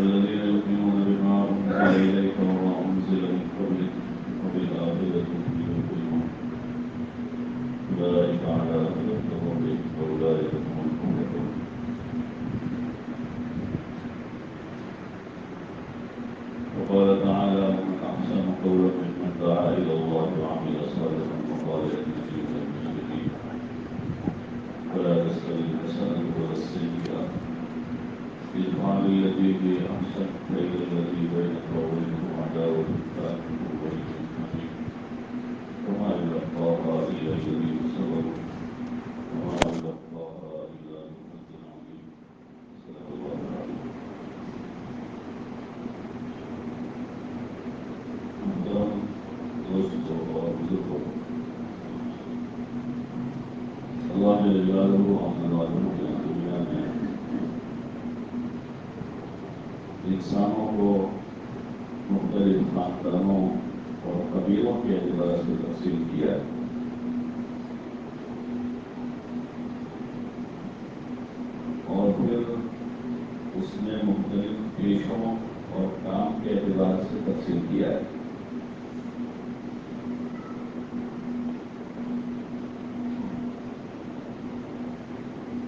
والذين يؤمنون بما أنزل إليك وما أنزل من قبلك وبالآخرة هم يوقنون أولئك على هدى من ربهم وأولئك هم المفلحون. وقال تعالى: ومن أحسن قولا ممن دعا إلى الله وعمل صالحا وقال إنني من المسلمين. ولا تستوي الحسنة ولا السيئة ادفع بالتي هي أحسن فإذا الذي بينك وبينه عداوة كأنه ولي حميم وما يلقاها إلا الذين صبروا وما يلقاها إلا ذو حظ عظيم. صدق الله العظيم. محترم دوستوں اور بزرگوں، اللہ جل جلالہ اپنے والوں کی دنیا میں انسانوں کو مختلف خاندانوں اور قبیلوں کے اعتبار سے تقسیم کیا ہے، اور پھر اس میں مختلف پیشوں اور کام کے اعتبار سے تقسیم کیا ہے۔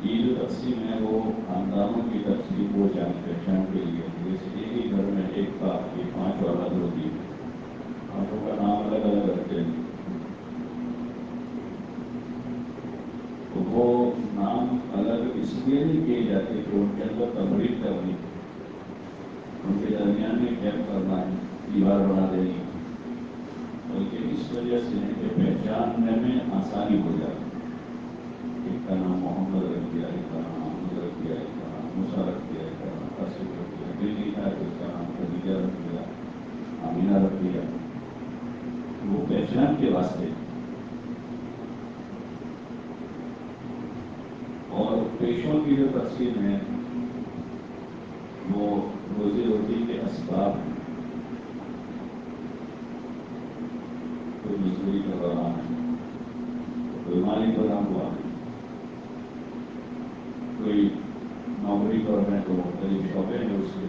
یہ جو تقسیم ہے وہ خاندانوں کی تقسیم وہ جان پہچان کے لیے، جیسے ایک ہی گھر میں ایک کا یہ 5 اولاد ہوتی ہے، پانچوں کا نام الگ الگ رکھتے ہیں، تو وہ نام الگ اس لیے نہیں کیے جاتے کہ ان کے اندر تبریک کرنی، ان کے درمیان میں گیپ کرنا ہے، دیوار بنا دینی، بلکہ اس وجہ سے ہے کہ پہچاننے میں آسانی ہو جائے۔ ایک کا نام محمد رکھ دیا، ایک کا نام احمد رکھ دیا، ایک کا نام موسیٰ رکھ دیا، ایک کا نام قاسم رکھ دیا، بیٹی کا ہے تو اس کا نام خدیجہ رکھ دیا، آمینہ رکھ دیا، وہ پہچان کے واسطے۔ اور پیشوں کی جو تقسیم ہے وہ روزی روٹی کے اسباب ہیں، کوئی مزدوری کر رہا ہے، کوئی مالی بنا ہوا ہے، کوئی نوکری کر رہے ہیں تو مختلف شعبے ہیں اس کے۔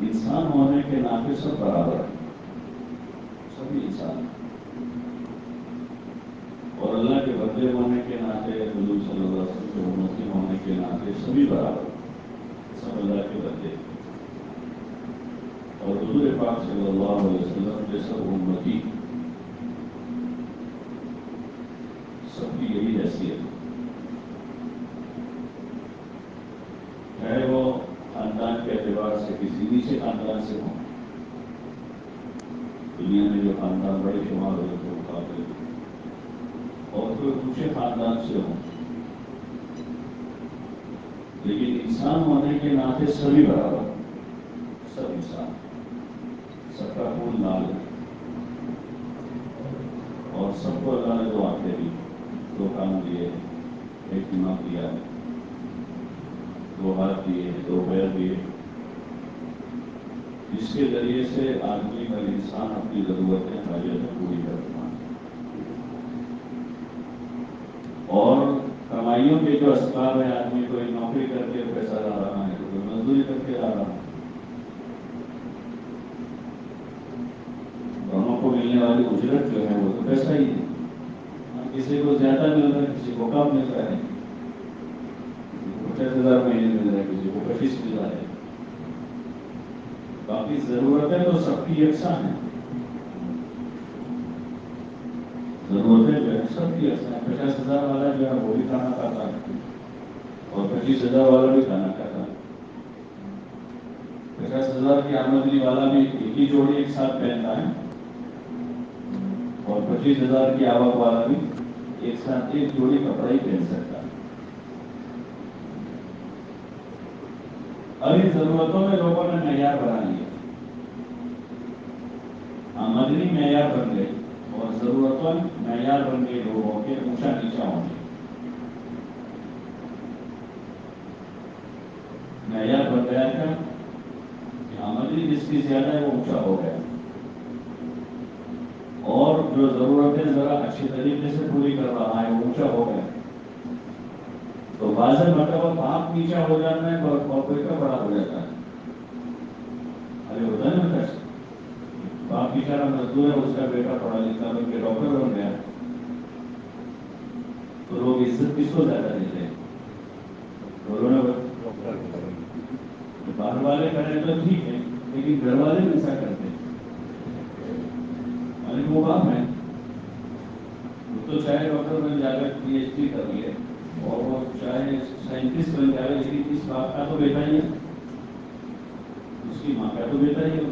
انسان ہونے کے ناطے سب برابر ہیں، سبھی انسان ہیں، اور اللہ کے بندے ہونے کے ناطے، حضور صلی اللہ علیہ وسلم کے امتی ہونے کے ناطے سبھی برابر ہیں، سب اللہ کے بندے۔ اور حضور پاک صلی اللہ علیہ وسلم کے سب امتی، سب کی یہی حیثیت ہے، چاہے وہ خاندان کے اعتبار سے کسی نیچے خاندان سے ہوں، دنیا میں جو خاندان بڑے شمار ہوئے کے مقابلے، اور کوئی اونچے خاندان سے ہوں، لیکن انسان ہونے کے ناطے سبھی برابر، سب انسان، سب کا خون لال ہے، اور سب کو اللہ نے دو آنکھیں دی، 2 کان دیے، 1 دماغ دیا ہے، 2 ہاتھ دیے، 2 پیر دیے، جس کے ذریعے سے آدمی کا انسان اپنی ضرورتیں حاجتیں پوری کرتا ہے۔ اور کمائیوں کے جو اسباب ہیں، آدمی کوئی نوکری کر کے پیسہ لا رہا ہے، کوئی مزدوری کر کے لا رہا ہے، دونوں کو ملنے والی اجرت جو ہے وہ تو پیسہ ہی ہے، کسی کو زیادہ مل رہا ہے، کسی کو کم مل رہا ہے، کسی کو 50,000 مہینے مل رہا ہے، کسی کو 25 مل رہا ہے، باقی ضرورتیں تو سب کی یکساں ہیں، ضرورتیں جو ہے سب کی یکساں ہیں۔ 50,000 والا جو ہے وہ بھی کھانا کھاتا ہے، اور 25,000 والا بھی کھانا کھاتا ہے، 50,000 کی آمدنی والا بھی ایک ہی جوڑی ایک ساتھ پہنتا ہے، اور 25,000 کی آوک والا بھی ایک ساتھ ایک جوڑی کپڑا ہی پہن سکتا ہے۔ اب ان ضرورتوں میں لوگوں نے معیار بنا لیا، آمدنی معیار بن گئی اور ضرورتوں معیار بن گئی، لوگوں کے اونچا نیچا ہونے۔ معیار بن گیا کیا کہ آمدنی جس کی زیادہ ہے وہ اونچا ہو گیا، اور جو ضرورتیں ذرا اچھی طریقے سے پوری کر رہا ہے وہ اونچا ہو گیا۔ تو بعض مرتبہ باپ نیچا ہو جاتا ہے اور کوئی کا بڑا ہو جاتا ہے، ارے ہوتا ہے نا کچھ باپ بیچارہ مزدور ہے، اس کا بیٹا پڑھا لکھا بن کے ڈاکٹر بن گیا، تو لوگ عزت کس کو زیادہ دیتے ہیں؟ بولو نا باہر والے کریں تو ٹھیک ہے، لیکن گھر والے بھی ایسا کرتے ہیں. وہ باپ ہے، وہ تو چاہے ڈاکٹر بن جائے گا، پی ایچ ڈی کر لیے، اور وہ چاہے سائنٹسٹ بن جائے گا، لیکن اس باپ کا تو بیٹا ہی ہے، اس کی ماں کا تو بیٹا ہی ہے.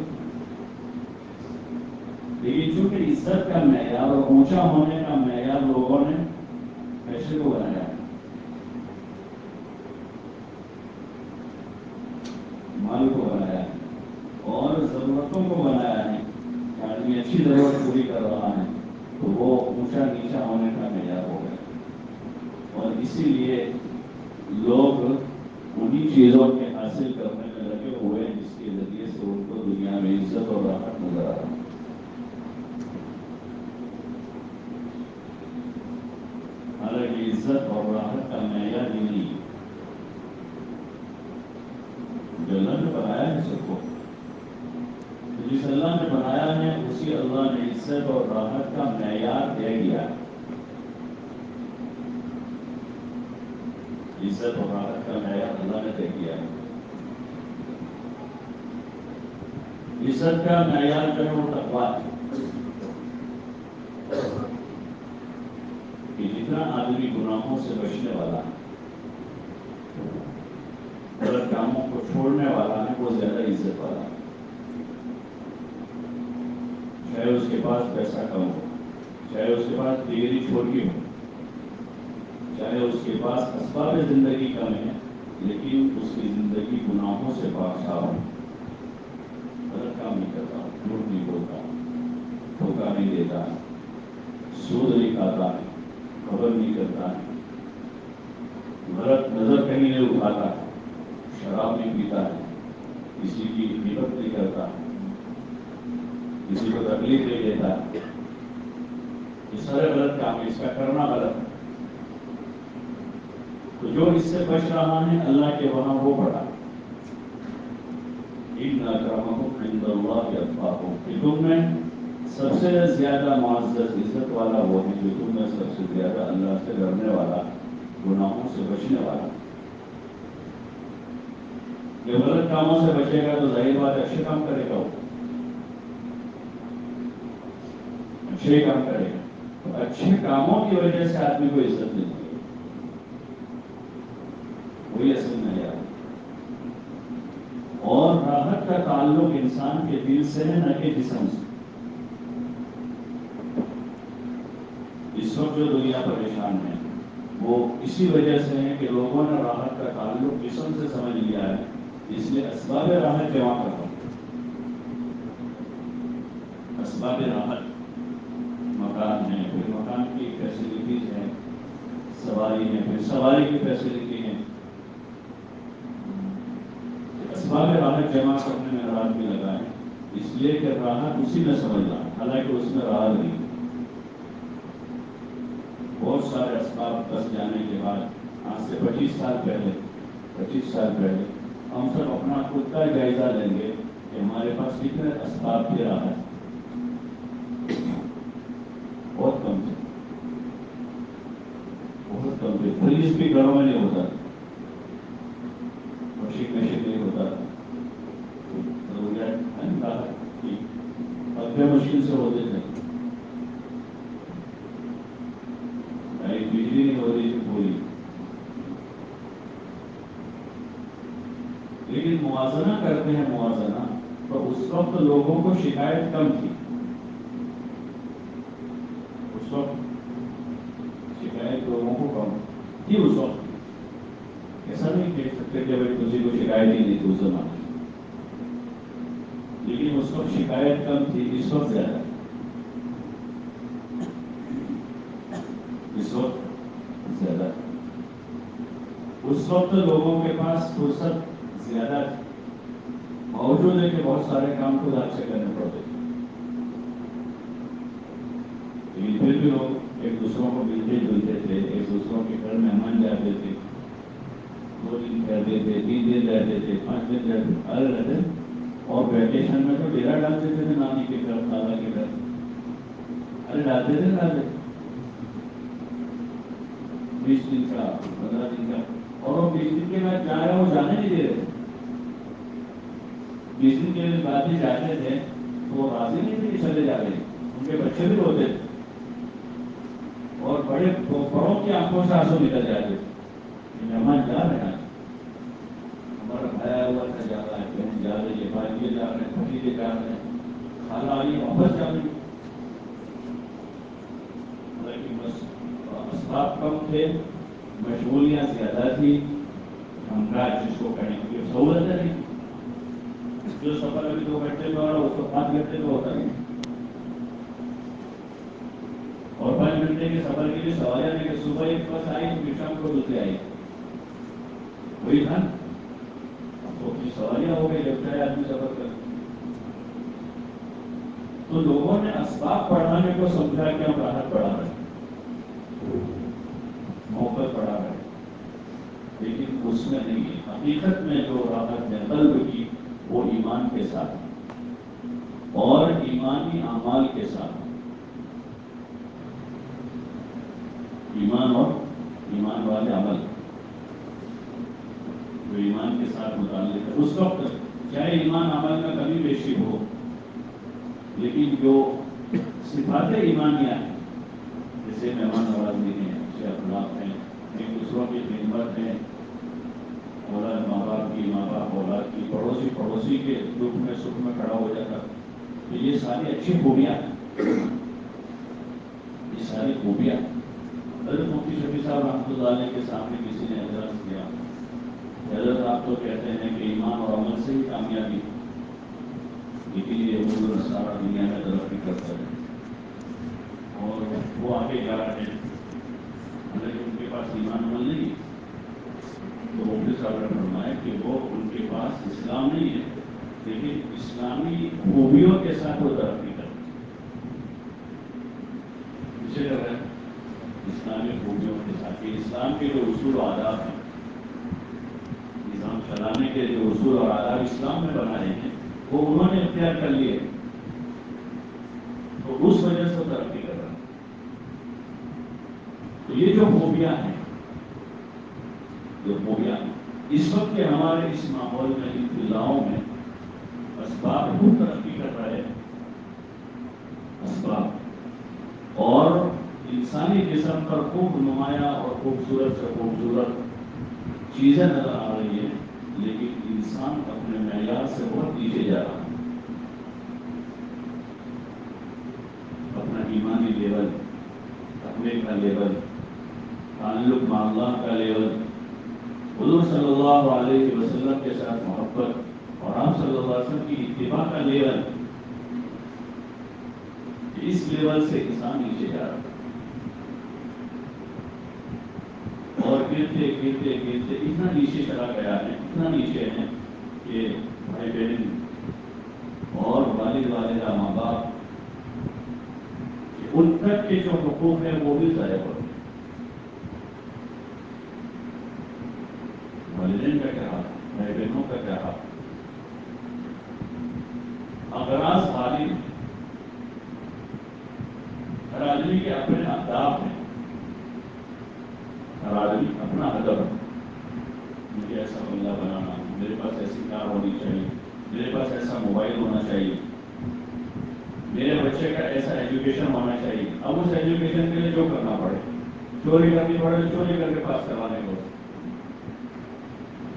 لیکن چونکہ عزت کا معیار اور اونچا ہونے کا معیار لوگوں نے پیسے کو بنایا ہے، مال کو بنایا ہے، اور ضرورتوں کو بنایا ہے کہ آدمی اچھی ضرورت پوری کر رہا ہے تو وہ اونچا نیچا ہونے کا معیار ہو گیا. اور اسی لیے لوگ انہی چیزوں کے حاصل کرنے میں لگے ہوئے ہیں جس کے ذریعے سے ان کو دنیا میں عزت اور راحت نظر آ رہا ہے. حالانکہ عزت اور راحت کا معیار ہی نہیں جو اللہ نے بنایا ہے سب کو، جس اللہ نے بنایا ہے اسی اللہ نے عزت اور راحت کا معیار دے دیا. عزت اور راحت کا معیار اللہ نے دے دیا. عزت کا معیار جو ہے وہ تقویٰ ہے کہ جتنا آدمی گناہوں سے بچنے والا ہے، غلط کاموں کو چھوڑنے والا ہے، وہ زیادہ عزت والا ہے. چاہے اس کے پاس پیسہ کم ہو، چاہے اس کے پاس ڈگری چھوٹی ہو، چاہے اس کے پاس اسباب زندگی کم ہے، لیکن اس کی زندگی گناہوں سے پاکصاف ہو، غلط کام نہیں کرتا، جھوٹ نہیں بولتا، دھوکہ نہیں دیتا، سود نہیں کھاتا، خبر نہیں کرتا، غلط نظر کہیں نہیں اٹھاتا، شراب نہیں پیتا ہے، کسی کی غیبت نہیں کرتا، کسی کو تکلیف نہیں دیتا. یہ سارے غلط کام ہے، اس کا کرنا غلط ہے. تو جو اس سے بچ رہا ہے اللہ کے وہاں وہ بڑا. ان اکرمکم عند اللہ اتقاکم، کہ تم میں سب سے زیادہ معزز عزت والا وہ ہے جو تم میں سب سے زیادہ اللہ سے ڈرنے والا، گناہوں سے بچنے والا. جو غلط کاموں سے بچے گا تو ظاہر بات اچھے کام کرے گا، وہ اچھے کام کرے گا، تو اچھے کاموں کی وجہ سے آدمی کو عزت ملتی ہے. وہی اصل معیار. اور راحت کا تعلق انسان کے دل سے ہے، نہ کہ جسم سے. اس وقت جو دنیا پریشان ہے وہ اسی وجہ سے ہے کہ لوگوں نے راحت کا تعلق جسم سے سمجھ لیا ہے، اس لیے اسباب راحت جمع کرتا ہوں. اسباب راحت مکان ہے، پھر مکان کی فیسلٹیز ہیں، سواری ہے، پھر سواری کی فیسلٹی ہے. اسباب راحت جمع کرنے میں رات بھی لگا ہے، اس لیے کہ راحت اسی میں سمجھنا، حالانکہ اس میں راحت نہیں. بہت سارے اسباب بس جانے کے بعد آج سے 25 سال پہلے ہم سب اپنا خود کا جائزہ لیں گے کہ ہمارے پاس کتنے اسباب تھے راحت. بہت کم تھے، بہت کم تھے. فریج بھی گھروں میں نہیں ہوتا، واشنگ مشین نہیں ہوتا، پنکھے مشکل سے ہوتے تھے، بجلی نہیں ہوتی تھی پوری. لیکن موازنہ کرتے ہیں، موازنہ تو اس وقت لوگوں کو شکایت کم تھی. اس وقت شکایت لوگوں کو کم تھی. اس وقت ایسا نہیں کہہ سکتے کہ بھائی کسی کو شکایت ہی نہیں تھی اس زمانے میں، لیکن اس وقت شکایت کم تھی، اس وقت زیادہ. اس وقت زیادہ. اس وقت لوگوں کے پاس فرصت زیادہ تھی، باوجود ہے کہ بہت سارے کام خود ہاتھ سے کرنے پڑتے تھے، لیکن پھر بھی لوگ ایک دوسروں کو ملتے جلتے تھے، ایک دوسروں کے گھر مہمان جاتے تھے، 2 دن رہتے تھے، 3 دن رہتے تھے، 5 دن رہتے تھے. اور ویکیشن میں تو ڈیرا ڈالتے تھے نانی کے گھر دادا کے گھر، ارے ڈالتے تھے 20 دن کا 15 دن کا، اور وہ 20 دن کے بعد جا رہا وہ جانے نہیں دے رہے، 20 دن کے بعد بھی جاتے تھے تو وہ راضی نہیں تھے کہ چلے جا رہے، ان کے بچے بھی روتے تھے اور بڑوں کی آنکھوں سے آنسو نکل جاتے تھے، مہمان جا رہے ہیں، ہمارا بھائی آیا ہوا تھا جا رہا ہے، بہن جا رہی ہے، بھائی جا رہے ہیں، بھتیجے جا رہے ہیں، خالہ آئی واپس جا رہی ہے، حالانکہ بس اسباب کم تھے، مشغولیاں زیادہ تھی، ہمراہ جس کو کہیں گے سہولتیں نہیں، جو سفر ابھی 2 گھنٹے میں ہو رہا اس کو 5 گھنٹے میں ہوتا ہے، اور 5 گھنٹے کے سفر کے لیے سوال ہے کہ صبح ایک بس آئی تو شام کو دوسرے آئی، وہی تھا تو اپنی سواریاں ہو گئی جب چاہے آدمی سفر کر، تو لوگوں نے اسباب پڑھانے کو سمجھا کہ ہم راحت پڑھا رہے ہیں، محبت پڑھا رہے ہیں، لیکن اس میں نہیں ہے، حقیقت میں جو راحت ہے قلب کی وہ ایمان کے ساتھ اور ایمانی اعمال کے ساتھ، ایمان اور ایمان والے عمل جو ایمان کے ساتھ متعلق ہے، اس وقت چاہے ایمان عمل کا کمی بیشی ہو، لیکن جو صفات ایمانیہ ہیں جیسے مہمان نوازی ہیں، اچھے اخلاق ہیں، ایک دوسروں کی خدمت ہے، اولاد ماں باپ کی، ماں باپ اولاد کی، پڑوسی کے دکھ میں سکھ میں کھڑا ہو جاتا، تو یہ ساری اچھی خوبیاں ہیں، یہ ساری خوبیاں حضرت مفتی شفیع صاحب رحمۃ اللہ علیہ کے سامنے کسی نے اعتراض کیا، حضرت آپ تو کہتے ہیں کہ ایمان اور عمل سے ہی کامیابی، لیکن یہ حضور سارا دنیا میں ترقی کرتا ہے اور وہ آگے جا رہے ہیں، حالانکہ ان کے پاس ایمان عمل نہیں، تو مفتی صاحب نے فرمایا کہ وہ ان کے پاس اسلام نہیں ہے، لیکن اسلامی خوبیوں کے ساتھ وہ ترقی کرتے ہیں، اسے کر رہے ہیں اسلامی خوبیوں کے ساتھ، کہ اسلام کے جو اصول و آداب ہیں، نظام چلانے کے جو اصول اور آداب اسلام میں بنائے ہیں وہ انہوں نے اختیار کر لیے، تو اس وجہ سے ترقی کر رہا ہے۔ تو یہ جو خوبیاں ہیں، اس وقت کے ہمارے اس ماحول میں، ان فضاؤں میں اسباب خوب ترقی کر رہے ہیں، اسباب، اور انسانی جسم پر خوب نمایاں اور خوبصورت سے خوبصورت چیزیں نظر آ رہی ہیں، لیکن انسان اپنے معیار سے بہت نیچے جا رہا ہے، اپنا ایمانی لیول، تقوی کا لیول، تعلق مع اللہ کا لیول، حضور صلی اللہ علیہ وسلم کے ساتھ محبت اور آپ صلی اللہ علیہ وسلم کی اتباع کا لیول، اس لیول سے انسان نیچے جا رہا ہے، اور گرتے گرتے گرتے اتنا نیچے چلا گیا ہے، اتنا نیچے ہے کہ بھائی بہن اور والد والدہ ماں باپ ان تک کے جو حقوق ہیں وہ بھی ضائع ہو گئے، والدین کا کیا حال، بھائی بہنوں کا کیا حال، اغراض غالب ہیں، ہر آدمی کے اپنے اہداف ہیں، ہر آدمی اپنا ہدف ہے، مجھے ایسا بندہ بنانا، میرے پاس ایسی کار ہونی چاہیے، میرے پاس ایسا موبائل ہونا چاہیے، میرے بچے کا ایسا ایجوکیشن ہونا چاہیے، اب اس ایجوکیشن کے لیے جو کرنا پڑے، چوری کرنی پڑے تو چوری کر کے پاس کروانے کو،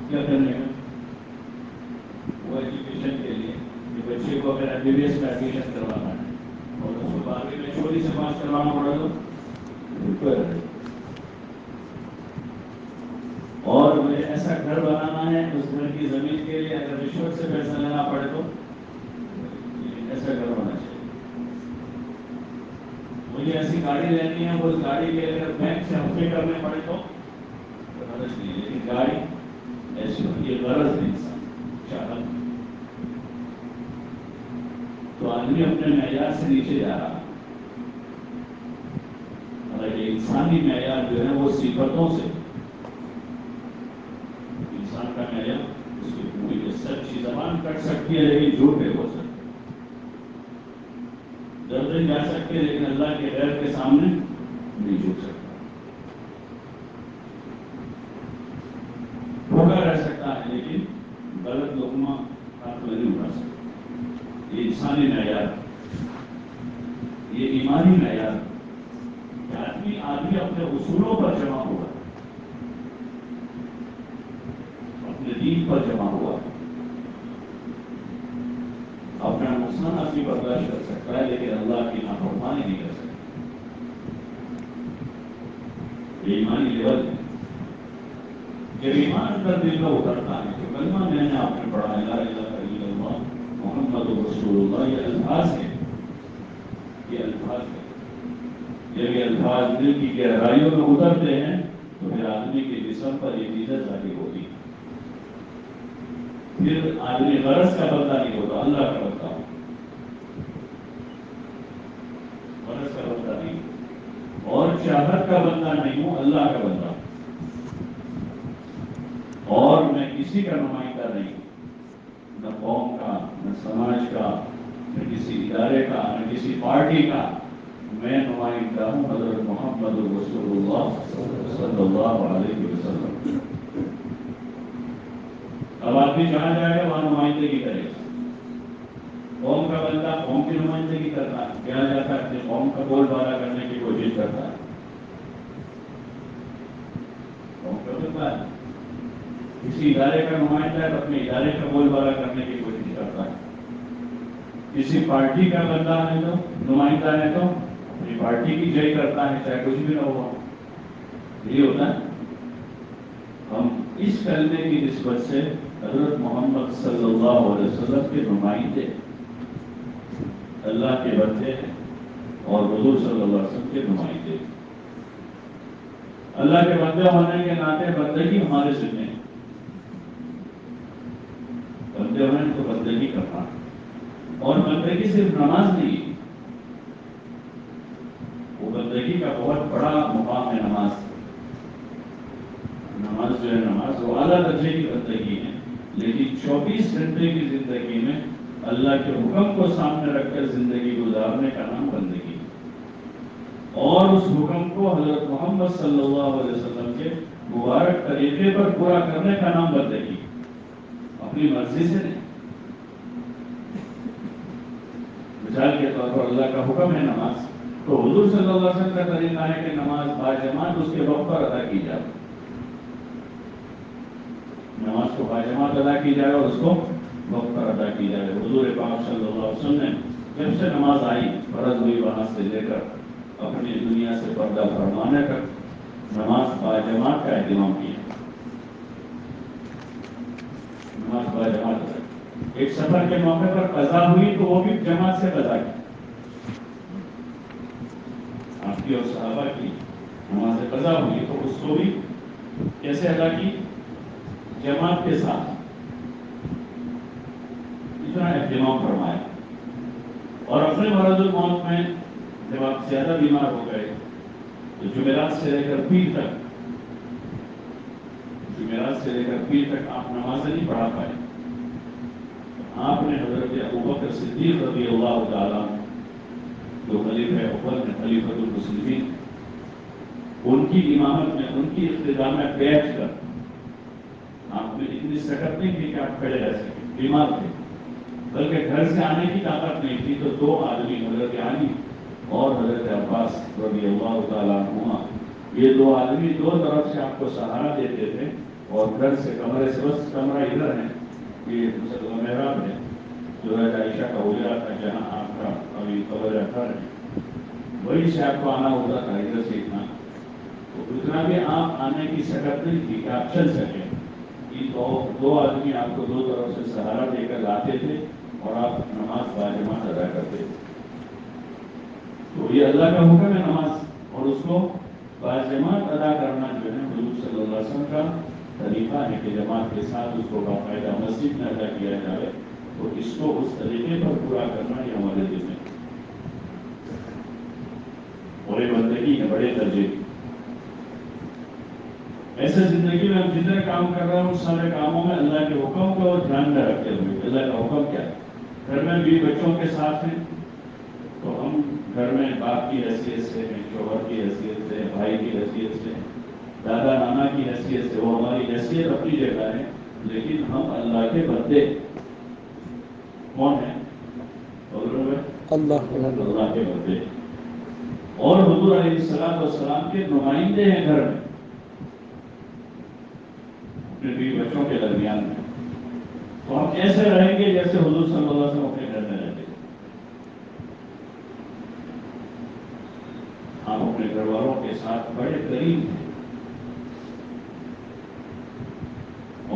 کیا کرنے کا وہ ایجوکیشن کے لیے کہ بچے کو اگر MBBS میں ایڈمیشن کروانا ہے اور اس کو 12ویں میں چوری سے پاس کروانا پڑا تو اور مجھے ایسا گھر بنانا ہے اس گھر کی زمین کے لیے اگر رشوت سے پیسہ لینا پڑے تو ایسا گھر ہونا چاہیے، مجھے ایسی گاڑی لینی ہے اس گاڑی کے اگر بینک سے ہفتے کرنے پڑے تو غرض نہیں، لیکن گاڑی ایسی ہوتی ہے غرض نہیں، انسان چاہت، تو آدمی اپنے معیار سے نیچے جا رہا ہے، حالانکہ انسانی معیار جو ہے وہ صفتوں سے، انسان کا معیار اس کی خوبی کے سچی زبان کٹ سکتی ہے لیکن جھوٹ نہیں بول سکتی، گردن جا سکتے ہیں لیکن اللہ کے غیر کے سامنے نہیں جھک سکتا، بھوکا رہ سکتا ہے لیکن غلط لقمہ ہاتھ میں نہیں اٹھا سکتا۔ یہ انسانی معیار، یہ ایمانی معیار کہ آدمی اپنے اصولوں پر جمع ہوا، اپنے دین پر جمع ہوا، اپنا نقصان اپنی برداشت کر سکتا ہے لیکن اللہ کی نافرمانی نہیں کر سکتا۔ یہ ایمانی لیول ہے۔ جب ایمان اندر دل میں اترتا ہے تو کلمہ میں نے آپ نے پڑھا لا الہ الا اللہ محمد رسول اللہ، یہ الفاظ ہے، یہ الفاظ ہے۔ جب یہ الفاظ دل کی گہرائیوں میں اترتے ہیں تو پھر آدمی کے جسم پر یہ چیزیں ظاہر ہوتی ہیں۔ پھر آدمی غرض کا بندہ نہیں ہوتا، اللہ کا بندہ ہوتا، غرض کا بندہ نہیں اور چاہت کا بندہ نہیں ہوں، اللہ کا بندہ ہوں، اور میں کسی کا نمائندہ نہیں ہوں، نہ قوم کا، نہ سماج کا، نہ کسی ادارے کا، نہ کسی پارٹی کا، میں نمائندہ ہوں حضرت محمد رسول اللہ صلی اللہ علیہ وسلم۔ اب آدمی جہاں جائے گا وہاں نمائندگی کرے گا، قوم کا بندہ قوم کی نمائندگی کرتا ہے، کیا جاتا ہے اپنی قوم کا بول بالا کرنے کی کوشش کرتا ہے، قوم کا بندہ ہے، کسی ادارے کا نمائندہ ہے تو اپنے ادارے کا بول بالا کرنے کی کوشش کرتا ہے، کسی پارٹی کا بندہ ہے تو نمائندہ ہے تو اپنی پارٹی کی جئی کرتا ہے چاہے کچھ بھی نہ ہوا، یہی ہوتا ہے۔ ہم اس کلمے کی نسبت سے حضرت محمد صلی اللہ علیہ وسلم کے نمائندے، اللہ کے بندے ہیں اور حضور صلی اللہ علیہ وسلم کے نمائندے۔ اللہ کے بندے ہونے کے ناطے بندگی ہمارے ذمہ ہے، بندے ہونے تو بندگی کرنا، اور بندگی صرف نماز نہیں، وہ بندگی کا بہت بڑا مقام ہے۔ نماز جو ہے نماز وہ اعلیٰ درجے کی بندگی ہے، لیکن 24 گھنٹے کی زندگی میں اللہ کے حکم کو سامنے رکھ کر زندگی گزارنے کا نام بندگی ہے، اور اس حکم کو حضرت محمد صلی اللہ علیہ وسلم کے مبارک طریقے پر پورا کرنے کا نام بندگی، اپنی مرضی سے نہیں۔ مثال کے طور پر اللہ کا حکم ہے نماز، تو حضور صلی اللہ علیہ وسلم کا طریقہ ہے کہ نماز باجماعت اس کے وقت پر ادا کی جائے، نماز کو باجماعت ادا کی جائے اور اس کو وقت پر ادا کی جائے۔ حضور پاک صلی اللہ علیہ وسلم نے جب سے نماز آئی فرض ہوئی وہاں سے لے کر اپنی دنیا سے پردہ فرمانے تک نماز باجماعت کا اہتمام کیا، نماز باجماعت۔ ایک سفر کے موقع پر قضا ہوئی تو وہ بھی جماعت سے قضا کی، آپ کی اور صحابہ کی نماز قضا ہوئی تو اس کو بھی کیسے ادا کی؟ جماعت کے ساتھ، اتنا اہتمام فرمایا۔ اور اپنے مرض الموت میں جب آپ زیادہ بیمار ہو گئے تو جمعرات سے لے کر پیر تک، جمعرات سے لے کر پیر تک آپ نماز نہیں پڑھا پائے، آپ نے حضرت ابوبکر صدیق رضی اللہ تعالیٰ جو خلیفہ اول ہیں، خلیفۃ المسلمین، ان کی امامت میں، ان کی اقتداء میں بیٹھ کر، آپ نے اتنی سکت نہیں کی کہ آپ کھڑے رہ سکیں، بیمار تھے، بلکہ گھر سے آنے کی طاقت نہیں تھی، تو دو آدمی حضرت علی اور حضرت عباس رضی اللہ تعالیٰ عنہما، یہ دو آدمی دو طرف سے آپ کو سہارا دیتے تھے، اور گھر سے کمرے سے، بس کمرہ ادھر ہے، یہ مسلم محراب ہے جو عائشہ کا حجرہ تھا جہاں آپ کا ابھی قبر رکھا ہے، وہی سے آپ کو آنا ہوتا تھا، ادھر سے اتنا، تو اتنا بھی آپ آنے کی سکت نہیں تھی کہ آپ چل سکیں، یہ دو آدمی آپ کو دو طرف سے سہارا دے کر لاتے تھے اور آپ نماز باجماعت ادا کرتے تھے۔ تو یہ اللہ کا حکم ہے نماز، اور اس کو باجماعت ادا کرنا جو ہے حضور صلی اللہ علیہ وسلم کا طریقہ ہے کہ جماعت کے ساتھ اس کو باقاعدہ مسجد میں ادا کیا جائے، تو اس کو اس طریقے پر پورا کرنا یہ ہمارے دل میں بڑے بندگی ہے، بڑے درجے کی۔ ایسے زندگی میں ہم جتنے کام کر رہے ہیں ان سارے کاموں میں اللہ کے حکم کو دھیان میں رکھتے ہوئے، اللہ کا حکم کیا ہے؟ گھر میں بھی بچوں کے ساتھ ہیں تو ہم گھر میں باپ کی حیثیت سے ہیں، شوہر کی حیثیت سے، بھائی کی حیثیت سے، دادا نانا کی حیثیت سے، وہ ہماری حیثیت اپنی جگہ ہے، لیکن ہم اللہ کے بندے کون ہیں؟ اللہ اللہ کے بندے اور حضور علیہ الصلوۃ والسلام کے نمائندے ہیں گھر میں، اپنے بیوی بچوں کے درمیان میں. تو ہم ایسے رہیں گے جیسے حضور صلی اللہ علیہ وسلم اپنے گھر میں رہتے تھے. ہم اپنے گھر والوں کے ساتھ بڑے قریب تھے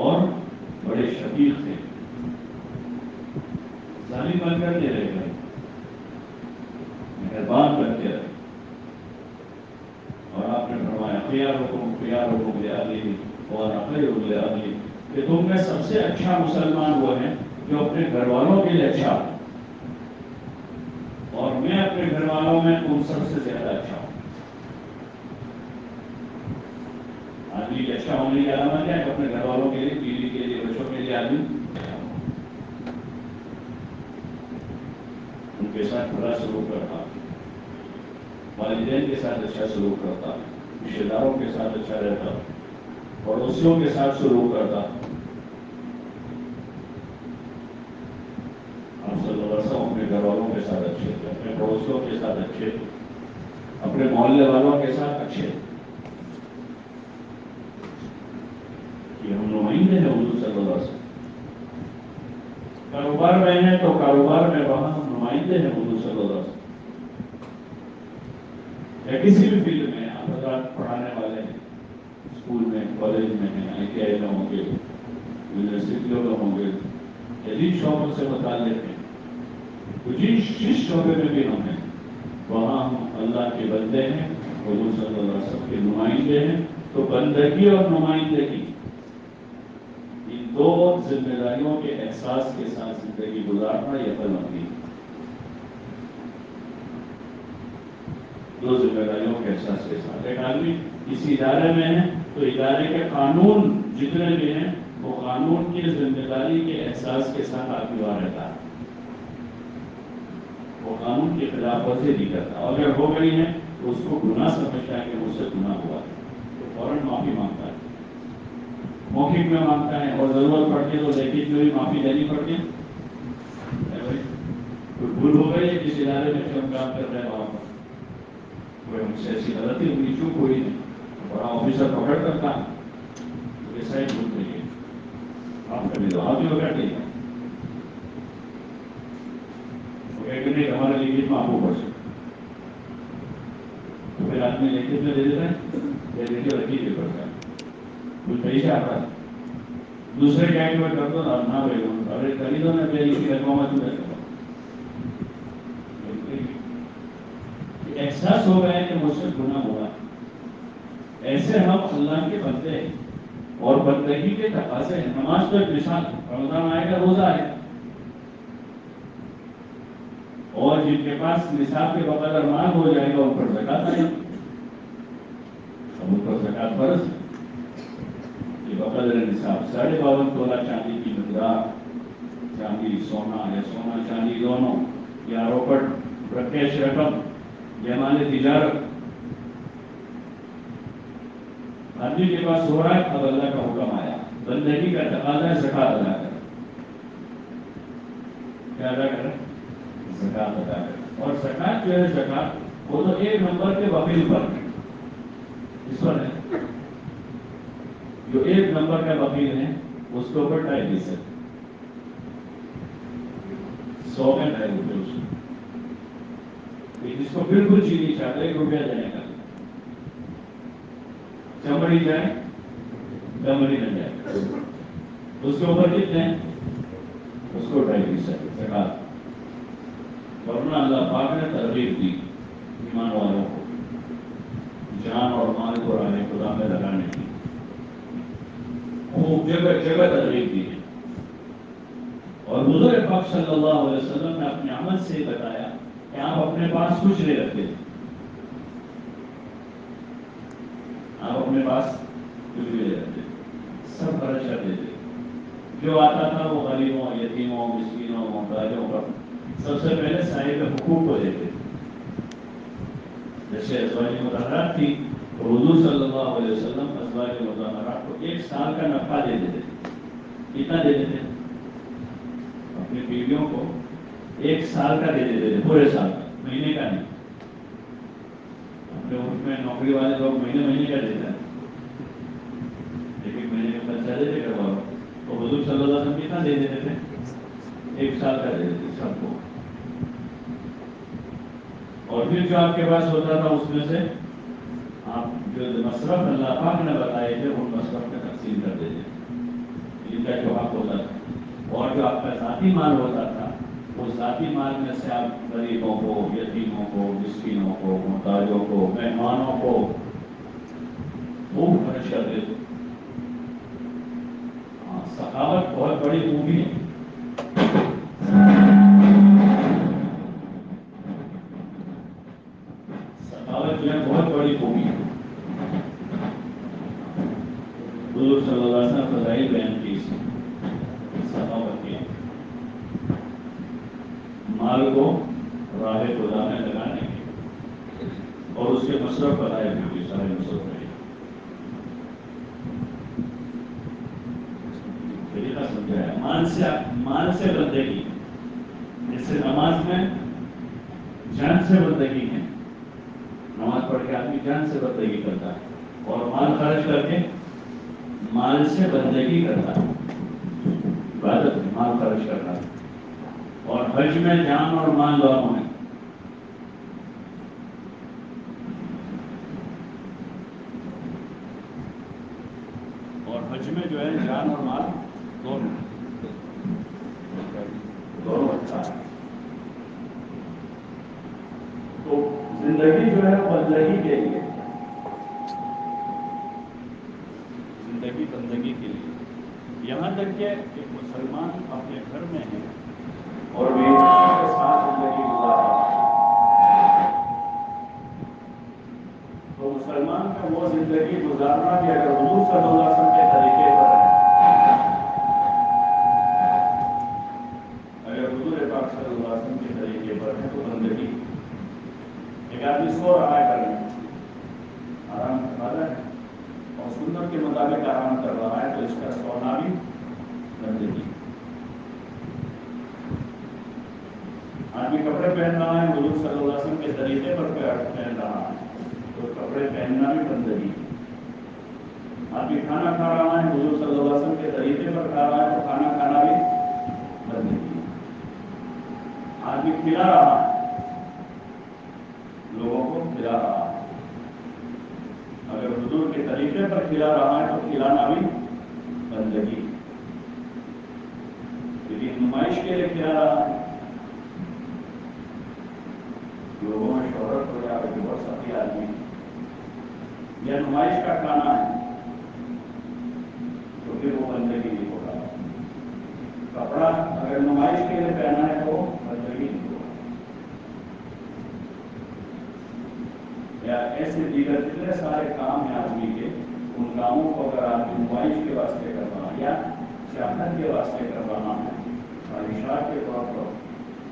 اور بڑے شفیق تھے. ظالم بن کر کے رہ گئے، مہربان بن کے رہے. اور آپ نے فرمایا خیارکم لأہلہ وأنا خیر لأہلی، کہ تم میں سب سے اچھا مسلمان وہ ہے جو اپنے گھر والوں کے لیے اچھا ہو، اور میں اپنے گھر والوں میں تم سب سے زیادہ اچھا ہوں. آدمی کے اچھا ہونے کی علامت کیا ہے؟ اپنے گھر والوں کے لیے، بیوی کے لیے، بچوں کے لیے آدمی ان کے ساتھ بھلا سلوک کرتا، والدین کے ساتھ اچھا سلوک کرتا، رشتے داروں کے ساتھ اچھا رہتا، پڑوسیوں کے ساتھ سلوک کرتا. آپ صلی اللہ علیہ وسلم اپنے گھر والوں کے ساتھ اچھے تھے، اپنے پڑوسیوں کے ساتھ اچھے تھے، اپنے محلے والوں کے ساتھ اچھے تھے. یہ ہم نمائندے ہیں حضور صلی اللہ علیہ وسلم. کاروبار میں ہیں تو کاروبار میں وہاں ہم نمائندے ہیں حضور صلی اللہ علیہ وسلم. یا کسی بھی فیلڈ میں آپ حضرات پڑھانے والے ہیں، اسکول میں، کالج میں ہیں، ITI میں ہوں گے، یونیورسٹیوں میں ہوں گے، یا جن شعبوں سے متعلق ہیں، تو جس شعبے میں بھی ہم ہیں وہاں ہم اللہ کے بندے ہیں، حضور صلی اللہ علیہ وسلم کے نمائندے ہیں. تو بندگی اور نمائندگی ان دو ذمہ داریوں کے احساس کے ساتھ زندگی گزارنا یہ عقل مندی ہے. دو ذمہ داریوں کے احساس کے ساتھ ایک آدمی کسی ادارے میں ہے تو ادارے کے قانون جتنے بھی ہیں وہ قانون کی ذمہ داری کے احساس کے ساتھ آدمی وہاں رہتا ہے. وہ قانون کی خلاف ورزی نہیں کرتا، اور اگر ہو گئی ہے تو اس کو گناہ سمجھتا ہے کہ مجھ سے گناہ ہوا ہے تو فوراً معافی مانگتا ہے، موقف میں مانگتا ہے، اور ضرورت پڑتی ہے تو لیکن میں بھی معافی دینی پڑتی ہے. کوئی بھول ہو گئی ہے جس ادارے میں ہم کام کر رہے ہیں وہاں پر کوئی ہم سے ایسی غلطی ہوئی، چوک ہوئی ہے، بڑا آفیسر پکڑ کرتا تو ایسا ہی بھول رہی ہے آپ کبھی تو آدمی وغیرہ نہیں ہے وہ کہہ کہ نہیں ہمارے لیے معافو پڑ سکتے تو پھر آدمی لکھت میں دے دیتا ہے یا لکھے رکھی کے پڑتا ہے کچھ پیسے آتا ہے. دوسرے ٹائم میں کر دو نہ بھائی ارے خریدو نا پہلے کی رقم میں احساس ہو گیا ہے کہ مجھ سے گناہ ہوا. ایسے ہم اللہ کے بندے ہیں اور بندگی کے تقاضے ہیں. نماز تو ایک مثال، رمضان آئے گا، روزہ آئے گا، اور جن کے پاس نصاب کے بقدر مال ہو جائے گا ان پر زکات آئے گی. اب ان پر زکات فرض ہے. یہ بقدر نصاب 52.5 تولہ چاندی کی مقدار، چاندی سونا یا سونا چاندی دونوں، یا روکڑ پرکیش رقم یا مال تجارت آدمی کے پاس ہو رہا ہے. اب اللہ کا حکم آیا، بندگی کا تقاضا ہے زکات ادا کر. کیا ادا کرے؟ زکات ادا کرے. اور زکات جو ہے زکات وہ تو ایک نمبر کے وکیل پر ہے. اس پر ہے جو ایک نمبر کا وکیل ہے اس کے اوپر 2.5%، 100 میں 2.5 روپے اس کو. جس کو بالکل چینی چاہتا ہے 1 روپیہ دینے کا، چمڑی جائے چمڑی نہ جائے، اس کے اوپر کتنے ہیں؟ اس کو 2.5% زکات. ورنہ اللہ پاک نے ترغیب دی ایمان والوں کو جان اور مال کو راہ خدا میں لگانے کی، خوب جگہ جگہ ترغیب دی ہے. اور حضور پاک صلی اللہ علیہ وسلم نے اپنے عمل سے بتایا کہ آپ اپنے پاس کچھ نہیں رکھتے تھے. آپ اپنے پاس کچھ بھی لے جاتے سب خرچ کر دیتے جو آتا تھا وہ غریبوں یتیموں مسکینوں محتاجوں پر سب سے پہلے صاحب حقوق کو دیتے جیسے ازواج مطہرات تھی تو حضور صلی اللہ علیہ وسلم ازواج مطہرات کو 1 سال کا نفع دے دیتے تھے کتنا دے دیتے اپنی بیویوں کو 1 سال کا دے دیتے تھے پورے سال کا مہینے کا نہیں اپنے ملک میں نوکری والے لوگ مہینے کا دیتے ہیں لیکن مہینے کا خرچہ دیتے کرواؤ تو حضور صلی اللہ علیہ وسلم کتنا دے دیتے تھے 1 سال کا دے دیتے سب کو اور پھر جو آپ کے پاس ہوتا تھا اس میں سے آپ جو مصرف اللہ پاک نے بتائے تھے ان مصرف میں تقسیم کر دیتے ان کا جو حق ہوتا تھا اور جو آپ کا ذاتی مال ہوتا تھا وہ ذاتی مال میں سے آپ غریبوں کو یتیموں کو مسکینوں کو محتاجوں کو مہمانوں کو خوب خرچ کر دیتے سخاوت بہت بڑی خوبی ہے سخاوت جو ہے بہت بڑی خوبی ہے حضور صلی اللہ علیہ وسلم فضائل بیان کی سخاوت کی مال کو راہ خدا میں لگانے کی اور اس کے مصرف بتائے بھی سارے مصرف رہے طریقہ سمجھایا مان سے بندگی جیسے نماز میں جان سے بندگی ہے نماز پڑھ کے آدمی جان سے بندگی کرتا ہے اور مال خرچ کر کے مال سے بندگی کرتا ہے عبادت میں مال خرچ کرتا ہے اور حج میں جان اور مال دونوں ہیں اور حج میں جو ہے جان اور مال دونوں اچھا ہے تو زندگی جو ہے بندگی کے لیے زندگی بندگی کے لیے یہاں تک کہ ایک مسلمان اپنے گھر میں ہے اور بیوی کے ساتھ زندگی گزار رہا ہے تو مسلمان کا وہ زندگی گزارنا بھی اگر حضور صلی اللہ علیہ وسلم کے طریقے پر ہے اگر حضور پاک صلی اللہ علیہ وسلم کے طریقے پر ہے تو بندگی ایک آدمی سو رہا ہے گھر میں آرام کر رہا ہے اور سنت کے مطابق آرام کر رہا ہے تو اس کا سونا بھی بندگی آدمی کپڑے پہن رہا ہے حضور صلی اللہ علیہ وسلم کے طریقے پر پہن رہا ہے تو کپڑے پہننا بھی بندگی آدمی کھانا کھا رہا ہے حضور صلی اللہ علیہ وسلم کے طریقے پر کھا رہا ہے تو کھانا کھانا بھی بندگی آدمی کھلا رہا ہے لوگوں کو کھلا رہا ہے اگر حضور کے طریقے پر کھلا رہا ہے تو کھلانا بھی بندگی لیکن نمائش کے لیے کھلا رہا ہے لوگوں میں شہرت ہو جائے کہ بہت سخی آدمی یا نمائش کا کھانا ہے تو پھر وہ بندگی نہیں ہوگا کپڑا اگر نمائش کے لیے پہنا ہے تو بندگی نہیں ہوگا یا ایسے دیگر جتنے سارے کام ہیں آدمی کے ان کاموں کو اگر آدمی نمائش کے واسطے کروانا یا سیاحت کے واسطے کروانا ہے خواہشات کے طور پر